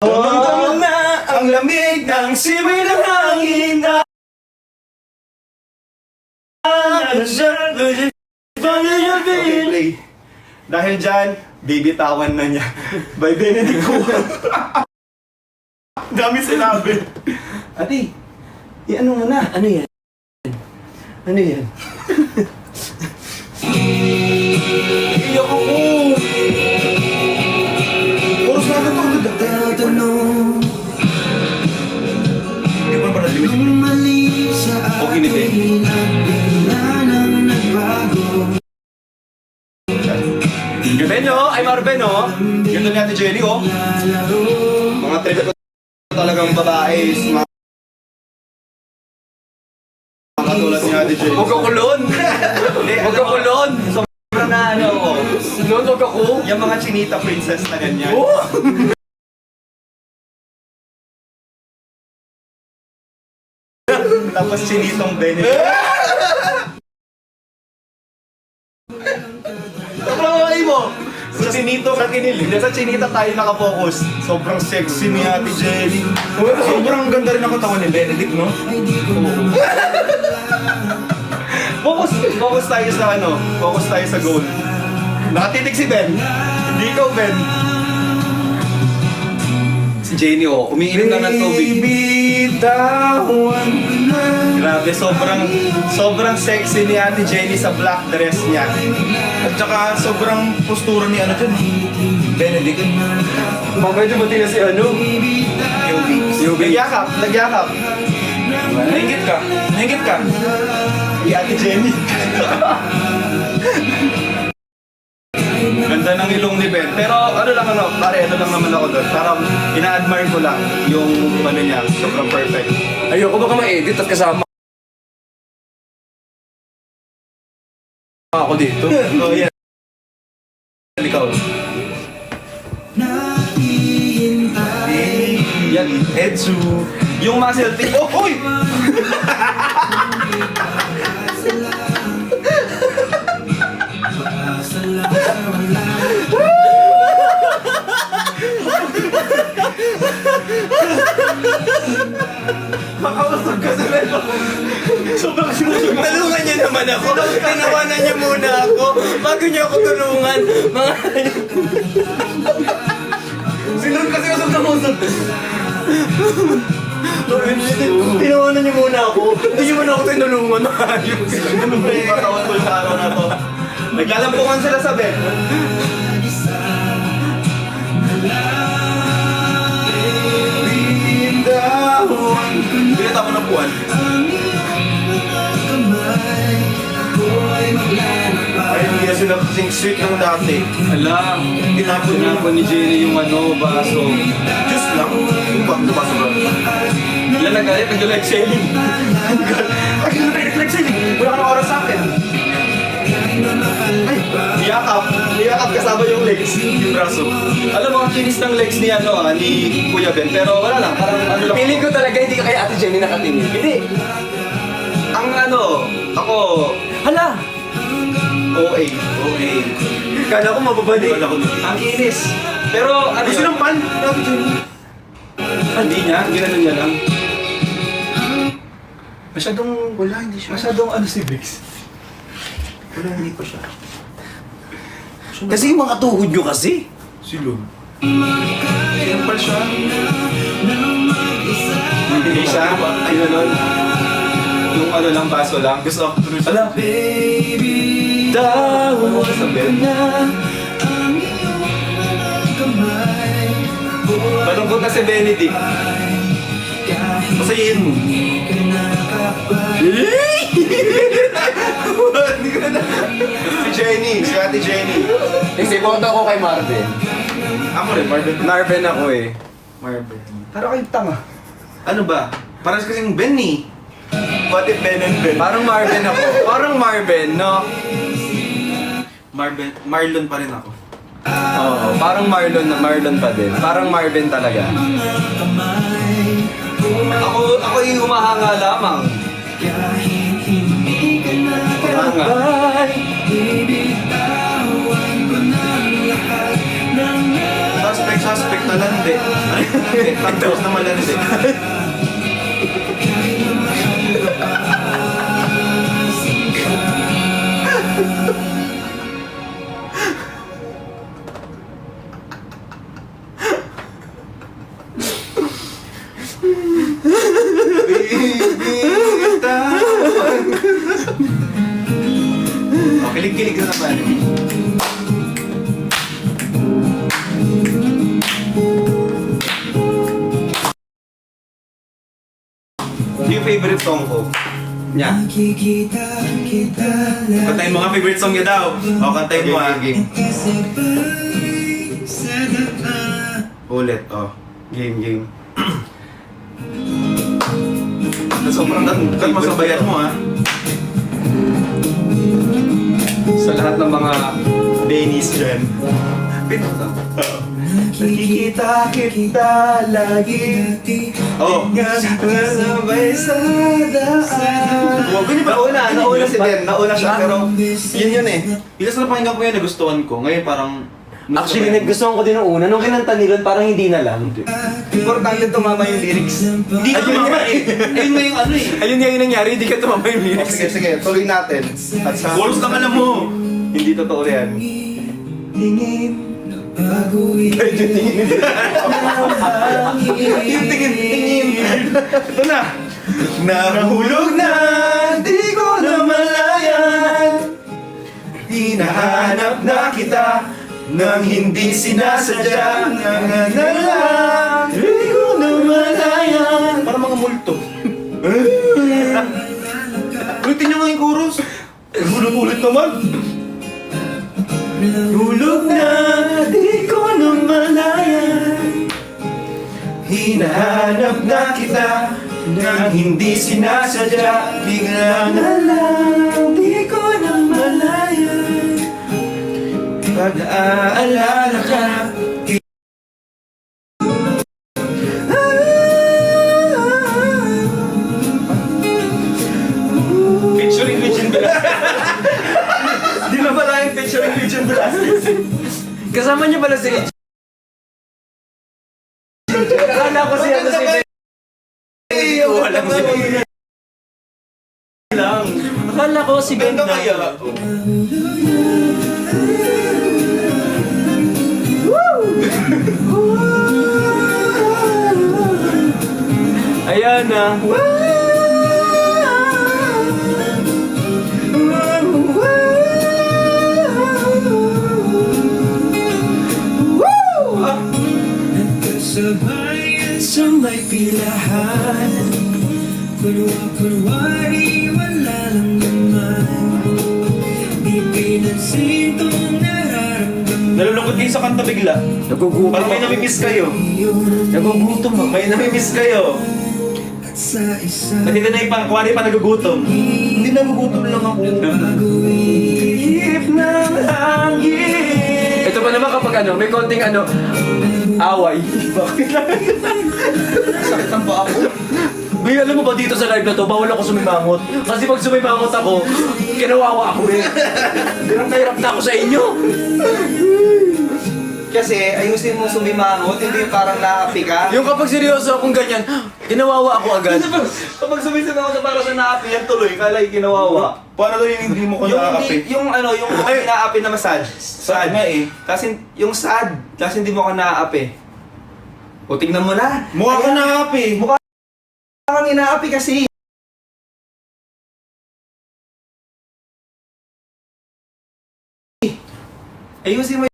Damang na ang lamig ng siwi ng hangin na Okay, play. Dahil dyan, bibitawan na niya. By Benedict Juan. Dami sinabi. Ate, ano mo na? Ano yan? Ano yan? Iyak ako! Oras na ito agad. Hindi mo na pala limit. Okay ni Ben. Ben, no? Ay, Marben, no? Ganda ni Ate Jenny, oh. Mga trip ko talagang babae is mga katulad ni Ate Jenny. Huwag ka kulon! Hindi, Huwag ka kulon! sobrang na ano ako. Kulon, huwag ako! Yung mga chinita princess na ganyan. Tapos chinitong Benedict. Kapraway mo! Sa chinito na kinilig. Sa chinita tayo nakafocus. Sobrang sexy ni Ate Jenny. Sobrang ganda rin ang katawan ni Benedict, no? Focus tayo sa ano, focus tayo sa goal. Nakatitig si Ben. Hindi ikaw, Ben. Si Jenny, oh, umiinom na ng tubig. Bibitawan na. Grabe, sobrang sexy ni Ate Jenny sa black dress niya. At saka sobrang postura ni ano dyan. Benedict. Mamaya dumating na si ano? Nagyakap. Naingit ka. Si Ate Jenny. Ganda ng ilong ni Ben. Pero ano lang naman ako doon. Parang ina-admire ko lang yung ano niya. Sobrang perfect. Ayoko baka ma-edit at kasama ako dito. Oh, yeah. Ikaw. Yan, Edsu. Yung muscle thing. Oh, uy! Makausap ka sa lelo. Sobrang sinusog. Tulungan niyo naman ako. Tinawanan niyo muna ako. Bago niyo ako tulungan. Mga... Sinunod kasi usap na usap. Tinawanan niyo muna ako. Hindi niyo muna ako tinulungan. Ano ba yung katawan ko sa araw na to? Naglalampungan sila sa bed. Bilit ako ng buwan. Ay, hindi na sila kasing sweet ng dati. Ala, tinapon ni Jenny yung ano, baso. Diyos lang. Baso ba? Wala nagalit, nag-like selling. Reflex wala ka ng oras sa akin. Ay, niyakap kasama yung legs, yung braso. Alam mo, ang kinis ng legs ni ni Kuya Ben, pero wala lang, parang ano lang. Feeling ko talaga hindi ka kay Ate Jenny nakatingin. Hindi. Ang ako, Hala! OA. Kala ko mababali. Wala ko. Ang kinis. Pero ano Gusto yun? ng pan? Ate Jenny. Hindi niya, ginanon niya lang. Wala, hindi siya. Masyadong ano si Bix. Wala, hindi pa siya. Kasi yung mga tuhod nyo kasi. Silog. Simple siya. Hindi siya. Ay, ganun. Yung ano lang, baso lang. Gusto ko. Ala. Tawag na. Malungkot na si Benedict. Pasayin mo. Si Jenny, si Ate Jenny. Hindi, boto ako kay Marvin. Ako rin, Marvin. Marvin ako eh. Marvin. Para kayong tanga. Ano ba? Parang kasing Benny. What if Ben and Ben? Parang Marvin ako. Parang Marvin, no? Marlon pa rin ako. Oo, parang Marlon pa din. Parang Marvin talaga. Ako yung humahanga lamang. Hanga. Suspect na landi. Tapos na malandi. Kilig-kilig na naman. Yung favorite song ko? Nya. Kantayin mo nga favorite song niya daw. O, kantayin mo nga. Ulit, o. Game. Sobrang kalma sa bayan mo, ha? Sa lahat ng mga Benny's dyan. Pinata. Nakikita kita lagi. Oh. Nasabay sa daan. Huwag ko niya nauna si Ben. Nauna siya, pero yun eh. Ilas na pakinggan ko yan, nagustuhan ko. Ngayon parang... Actually, nagustuhan ko din ng una. Nung kinanta ni Lon, parang hindi na lang. Importante tumama yung lyrics. Hindi ka tumama eh. Ayun nga yung ano eh. Ayun nga yung nangyari, hindi ka tumama yung lyrics. Sige, tuloy natin. At sa... Goals lang alam mo. Hindi totoo yan. Yung tingin. Ito na. Nahulog na, di ko na malayan. Hinahanap na kita nang hindi sinasadya. Nangangalang, di ko na malayan. Para mga multo. Ulitin nyo nga yung chorus. Ulit naman. Hulog na, di ko na malayan. Hinahanap na kita nang hindi sinasadya. Bigla na lang, di ko na malayan. Pag-aalala ka. Featuring Legion Velasquez. Di na pala yung featuring Legion Velasquez. Kasama niyo pala si Rich. Akala ko siya na si Ben. Walang lang. Akala ko si Ben Ganda na. kaya. Ayan na. Nagkasabayan sa may pilahan. Kunwari wala lang naman. Di pinansin itong nararamdaman. Nalulungkot kayo sa kanta bigla. Nagugutom Parang may ako. namimiss kayo. Nagugutom ako. May namimiss kayo. At sa isa Pati na yung kuwari pa nagugutom. Hindi nagugutom lang ako. Ihip ng hangin. Ito pa naman kapag ano, may konting ano, away. Bakit lang? Sakit ang paa ko. May alam mo ba dito sa live na to, bawal ako sumimangot. Kasi pag sumimangot ako, kinawawa ako eh. Hirap na hirap na ako sa inyo. Kasi ayusin mo sumimangot, hindi yung parang naapi ka. Yung kapag seryoso akong ganyan, kinawawa ako agad. Kapag sumisin ako sa para sa naapi yan tuloy, kala yung kinawawa. Paano daw yung hindi mo ko naaapi? yung ano, yung inaapi na massage. Sad nga eh. Kasi yung sad, kasi hindi mo ka naaapi. O tingnan mo na. Mukha ka naaapi. Mukha kang inaapi kasi. Ayusin mo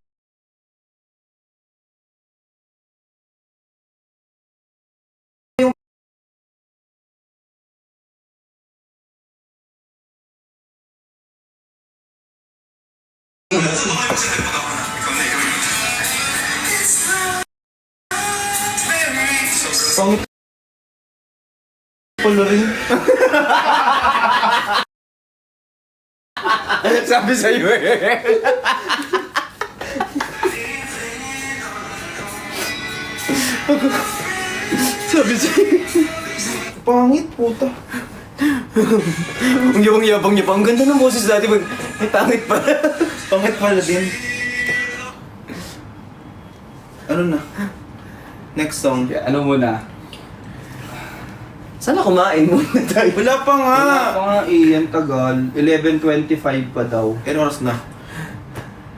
pangit pala rin. Sabi sa'yo eh. Sabi sa'yo. Pangit, puta. Ang yabang niya pa. Ang ganda ng boses dati. May pangit pa. Pangit pala din. Ano na? Next song. Ano muna? Sana kumain muna tayo. Wala pa nga. Wala pa nga eh, ang tagal. 11:25 pa daw. Ilan oras na?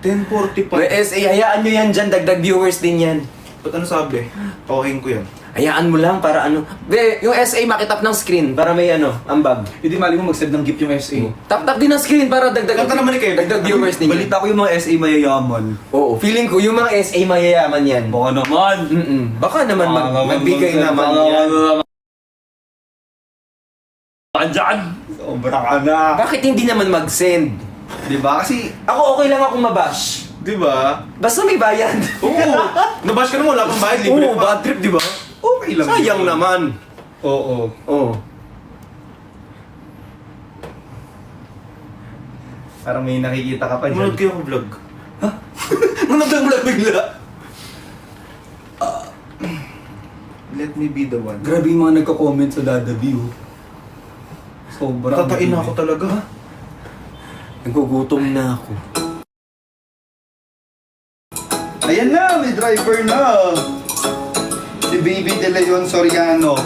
10:45. May SA, hayaan nyo yan dyan. Dagdag viewers din yan. Ba't ano sabi? Pawahin ko yan. Hayaan mo lang para ano. Be, yung SA makitap ng screen para may ano, ambag. Hindi mali mo mag-send ng gift yung SA. Tap-tap din ng screen para dagdag. Kanta naman ni kayo. Dagdag viewers din yan. Balita ko yung mga SA mayayaman. Oo, feeling ko yung mga SA mayayaman yan. Baka naman. Baka naman magbigay naman yan. Andyan! Sobra ka na. Bakit hindi naman mag-send? Diba? Kasi, Ako okay lang akong mabash. diba? Basta may bayad. Oo. Nabash ka naman, wala pang bayad. Libre Oo, pa. bad trip, di ba? Okay lang. Sayang naman. Oo. Oo. Parang may nakikita ka pa Manood dyan. kayo ako vlog. Ha? Manood ang vlog bigla. Let me be the one. Grabe yung mga nagko-comment sa Dada View. Sobra. Natatain na ako talaga. Nagugutom na ako. Ayan na, may driver na. Si Baby De Leon Soriano.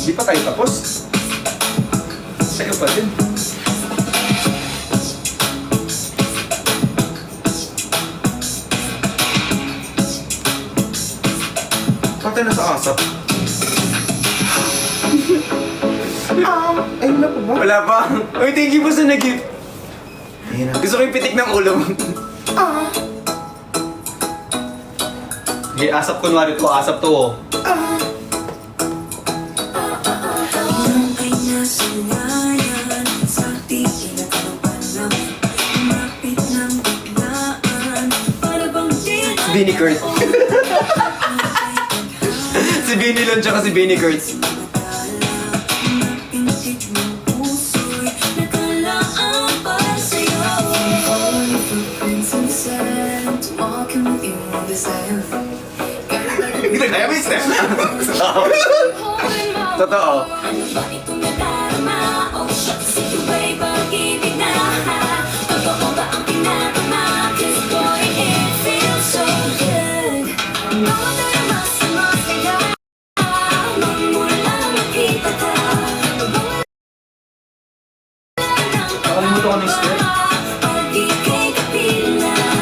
Di pa tayo tapos. Sa'yo pa din. Patay na sa asap. Ay, wala pa ba? Wala pa. Uy, thank you po sa nag-gift. Ayun na. Gusto ko yung pitik ng ulo mo. Okay, asap kunwari to, asap to oh. Ay nasa ngayon sa tingin na kapanang umapit ng biglaan para bang di Si Vinnie Kurt. Si Vinnie Lon tsaka si Vinnie Kurt. pintig ng puso'y nakalaan para sa'yo. Falling footprints in sand, walking with you on this island. Kaya may step. Totoo. Ito nadarama, oh shucks, ito'y pag-ibig na. Totoo ba ang pinagama? 'Cause boy, it feels so good. Bawat darama sa masaya, magmula makita ka. Nakalimutan ko na yung script. Pag ika'y kapilang,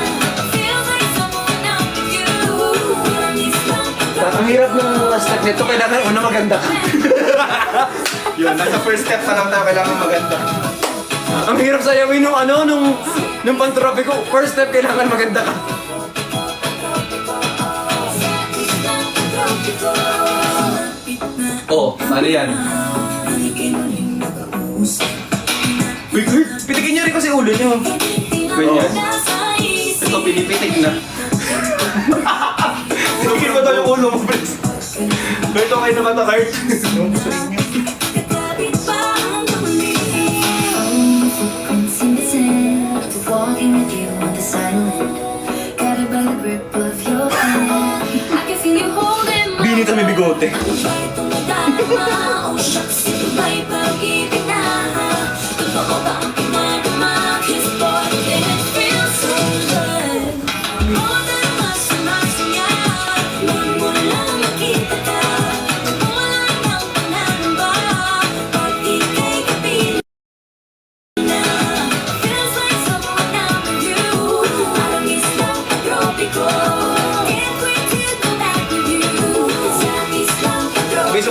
feels like someone out with you. Promise lang Ang hirap ng mga stack nito. Kailangan una maganda ka. Yun, nasa first step pa lang tayo, kailangan maganda. Ang hirap sayawin nung ano, nung pantropy ko. First step, kailangan maganda ka. Oh, ano yan? Wait, pitikin niyo rin kasi ulo niyo. Ganyan? Ito, pinipitig na. Pitikin mo daw yung ulo mo, Prince. Kurt, okay naman na, Kurt. Yung gusto niyo. Walking with you on this island, guided by the grip of your hand. I can feel you holding my Binit ang may bigote. Bakit tumadarama? Oh shucks, ito ba'y pag-ibig na? Totoo ba ang pinagama? 'Cause boy, it feels so good. Bawat darama sa masaya, magmula makita ka.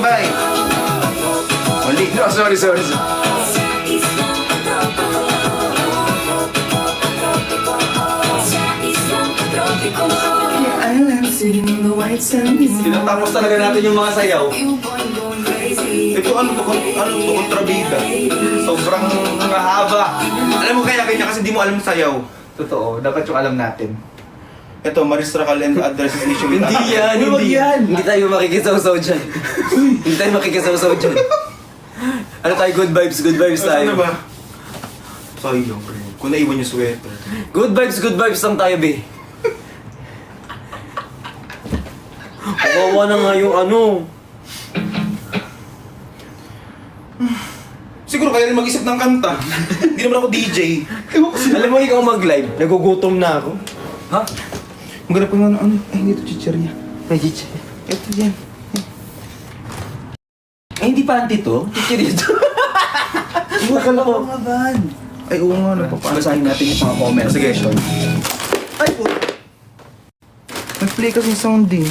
Bye! Mali. No, sorry. Sa islang tropiko. Island singing the white sand. Tinatapos talaga natin yung mga sayaw. You boy going crazy. Ito ano to kontrabida. Sobrang mahaba. Alam mo kaya kanya kasi di mo alam sayaw. Totoo, dapat yung alam natin. Ito, Maris Racal and addresses issue with Hindi yan, hindi yan. Hindi tayo makikisaw-saw dyan. Hindi tayo makikisaw-saw dyan. Ano tayo, good vibes tayo. Ano ba? Sayang, bro. Kung naiwan yung sweater. Good vibes lang tayo, be. Kawawa na nga yung ano. Siguro kaya rin mag-isip ng kanta. Hindi naman ako DJ. Alam mo, ikaw mag-live, nagugutom na ako. Ha? Maghanap ko nga ano. Ay, hindi ito chicheria. May chiche. Ito yan. Ay, hindi pa anti to. Chiche dito. Akala ko nga ban. Ay, oo nga. Basahin natin yung mga comments. Sige. Ay, po. Nag-play kasi sounding.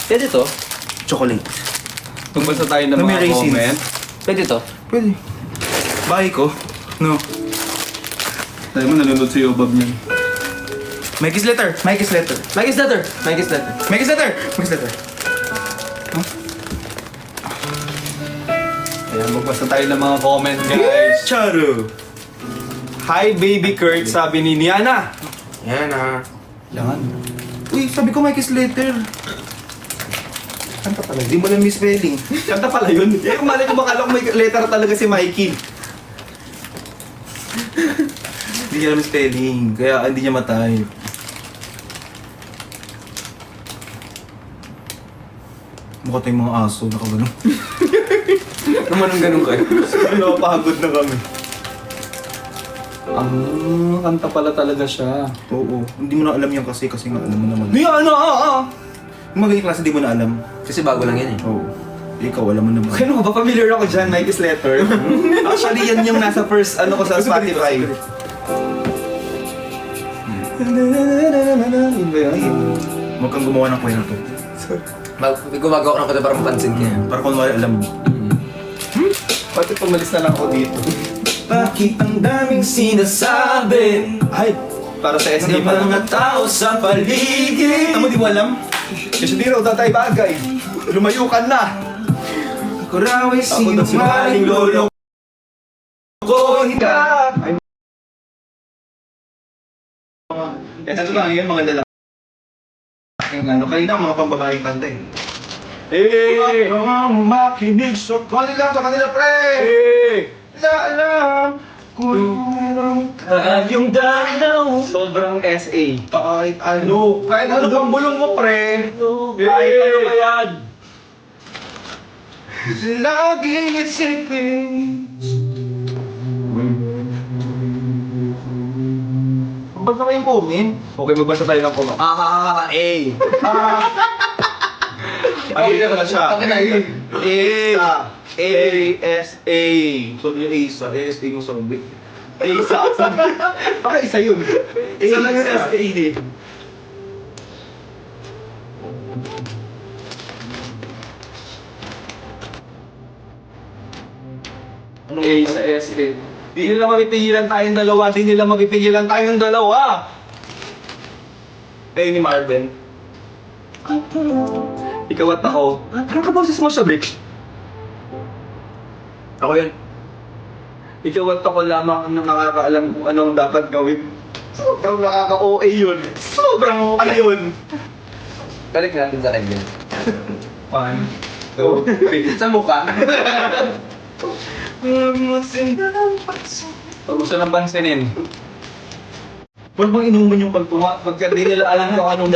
Pwede to? Chocolate. Tumbasa tayo ng Na may mga raisins. comment. Pwede to? Pwede. Bahay ko. No. Tayo mo, nanonood si Obab niyan. Mike's letter. Mike's letter. Mike's letter. Mike's letter. Mike's letter. Ayan, magbasa tayo ng mga comment, guys. Charo. Hi, Baby Kurt, sabi ni Niana. Yan ah. Yan. Uy, sabi ko Mike's letter. Kanta pala. Di mo lang misspelling. Kanta pala yun. Eh, malay ko baka may letter talaga si Mikey. Hindi niya alam spelling. Kaya hindi niya matay. Mukha tayong mga aso. Nakagano. Naman ang ganun kayo. Napapagod na kami. Kanta pala talaga siya. Oo. Hindi mo na alam yan kasi nga alam mo naman. Di ano, Yung mga ganyan klase di mo na alam. Kasi bago lang yan eh. Oo. Ikaw, alam mo naman. Ano ba? Familiar ako dyan, Mikey's letter. Actually, yan yung nasa first ano ko sa Spotify. Yun ba yun? Huwag kang gumawa ng kwento. Gumagawa ko ng kata para mapansin ka. Para kung wala alam mo. Pati pumalis na lang ako dito. Bakit ang daming sinasabi? Ay, para sa Ng SK pa mga tao sa paligid. Ano mo di mo alam? Kasi di raw tatay bagay. Lumayo ka na. Ako raw ay Ako daw sinungaling lolo ko. ka. Yan, ano lang yun, mga lalaki. Ano kanina mga pambabaeng kanta eh. Eh! Ang makinig sa kanila pre. La alam kung merong Yung danaw. Sobrang SA. kahit ano. Kahit ano bang bulong mo, pre? Kahit ano ba yan? Laging isipin. Basta mo yung comment. Okay, magbasa tayo ng comment. Ano yun na siya? A-S-A. So yung A-S-A yung sabi. Baka isa yun. Isa lang yung S-A-D. A sa SA. Di nila mapipigilan tayong dalawa. Di nila mapipigilan tayong dalawa. Ni Marvin. Ikaw at ako. Ano ka boses mo siya, bitch? Ako yun. Ikaw at ako lamang ang nakakaalam kung anong dapat gawin. Sobrang nakaka-OA yun. Sobrang ano yun. Balik natin sa kanya. 1, 2, 3. Sa mukha. Pag gusto nang pansinin. Huwag bang inuman yung pagtuwa pagka di nila alam kung anong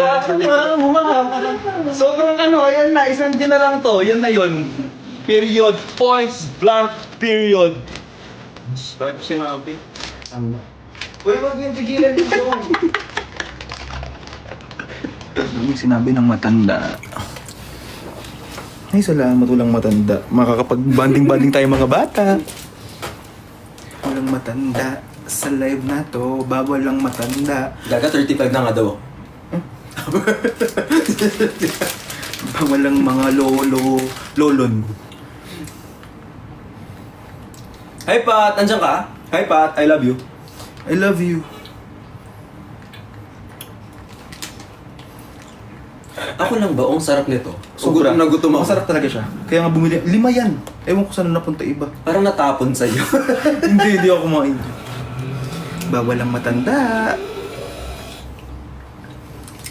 sobrang ano, ayan na, isang din na lang to, yan na yun. Period, points, blank, period. Start sinabi. Uy, wag yung pigilan dito. Ang sinabi ng matanda. Ay, salamat walang matanda. Makakapag-banding-banding tayo mga bata. Walang matanda. Sa live na to, bawal lang matanda. Gaga 35 na nga daw. Walang mga lolon. Hi Pat, andyan ka? Hi Pat, I love you. I love you. Ako lang ba? Ang sarap nito. Sobra. Gutom na gutom ako. Masarap talaga siya. Kaya nga bumili. 5 yan. Ewan ko saan napunta iba. Parang natapon sa'yo. Hindi ako kumain. Bawal ang matanda.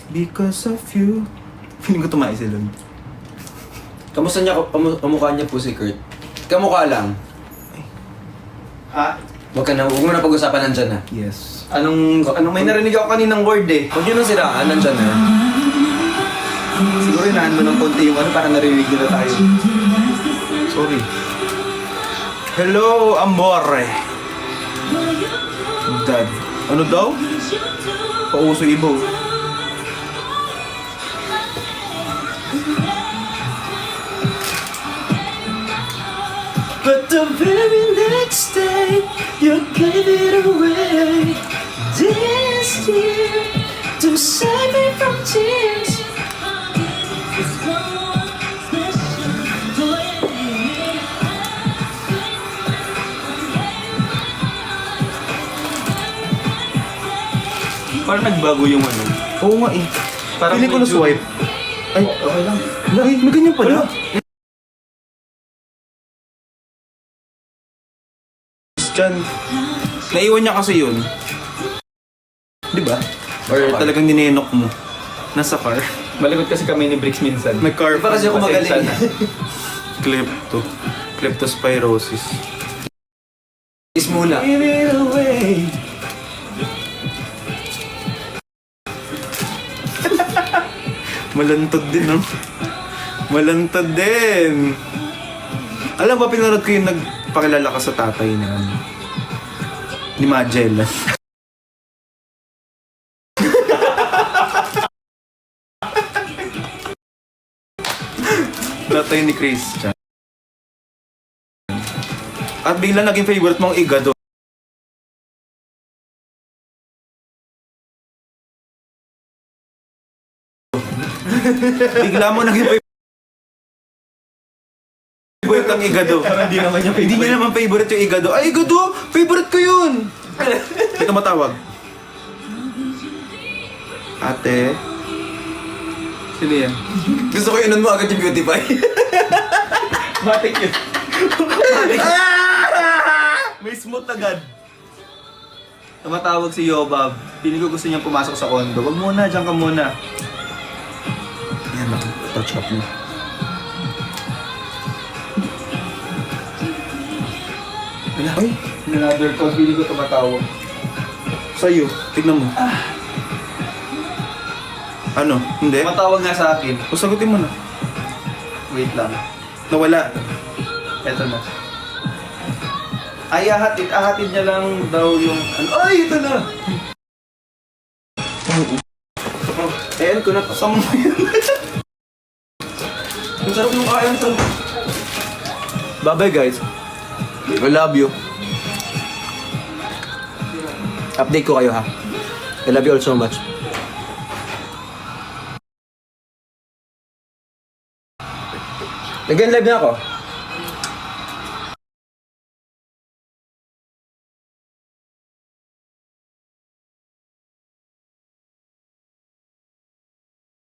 Because of you. Feeling ko tumae si Lon. Kamusta niya, kamukha niya po si Kurt? Kamukha lang. Ha? Huwag mo na pag-usapan, nandyan na. Yes. Anong May narinig ako kaninang word eh. Huwag niyo nang siraan, nandyan na. Siguro inaan mo ng konti yung para narinig nila tayo. Sorry. Hello, amore. Dad. Ano daw? Pauso ibo. But the very next day, you gave it away. This year, to save me from tears. Parang nagbago yung ano. Oo nga eh. Parang Pili ko na medyo- swipe. Ay, okay lang. Ay, may ganyan pala. Diyan. Naiwan niya kasi yun. Di ba? Or talagang ninenok mo. Nasa car. Malikot kasi kami ni Bricks minsan. May car. Di ba kasi ako magaling? Kleptospirosis. Is muna. Give it away. Malantod din, no? Malantod din. Alam ba, pinanood ko yung nagpakilala ka sa tatay na ano, ni Magellan. Tatay ni Christian. At bigla naging favorite mong igado. Bigla mo naging favorite ang igado. Hindi naman yung Hindi niya naman favorite yung igado. Ay, igado! Favorite ko yun! Ito matawag. Ate. Sino yan? Gusto ko inon mo agad yung beauty pie. Matik yun. May smooth agad. Tumatawag si Yobab. Pili ko gusto niyang pumasok sa condo. Wag muna, dyan ka muna. Yan lang, touch up mo. Ay, Another call, pili ko tumatawag. sa'yo. Tignan mo. Ano? Hindi? Tumatawag nga sa akin. O sagutin mo na. Wait lang. Nawala. Eto na. Ay, ahatid niya lang daw yung... Ano? Ay, ito na! Ayan ko na. Sama mo yun. Ang sarap ng kaya to. Bye-bye guys. I love you. Update ko kayo ha. I love you all so much. Nag-live na ako.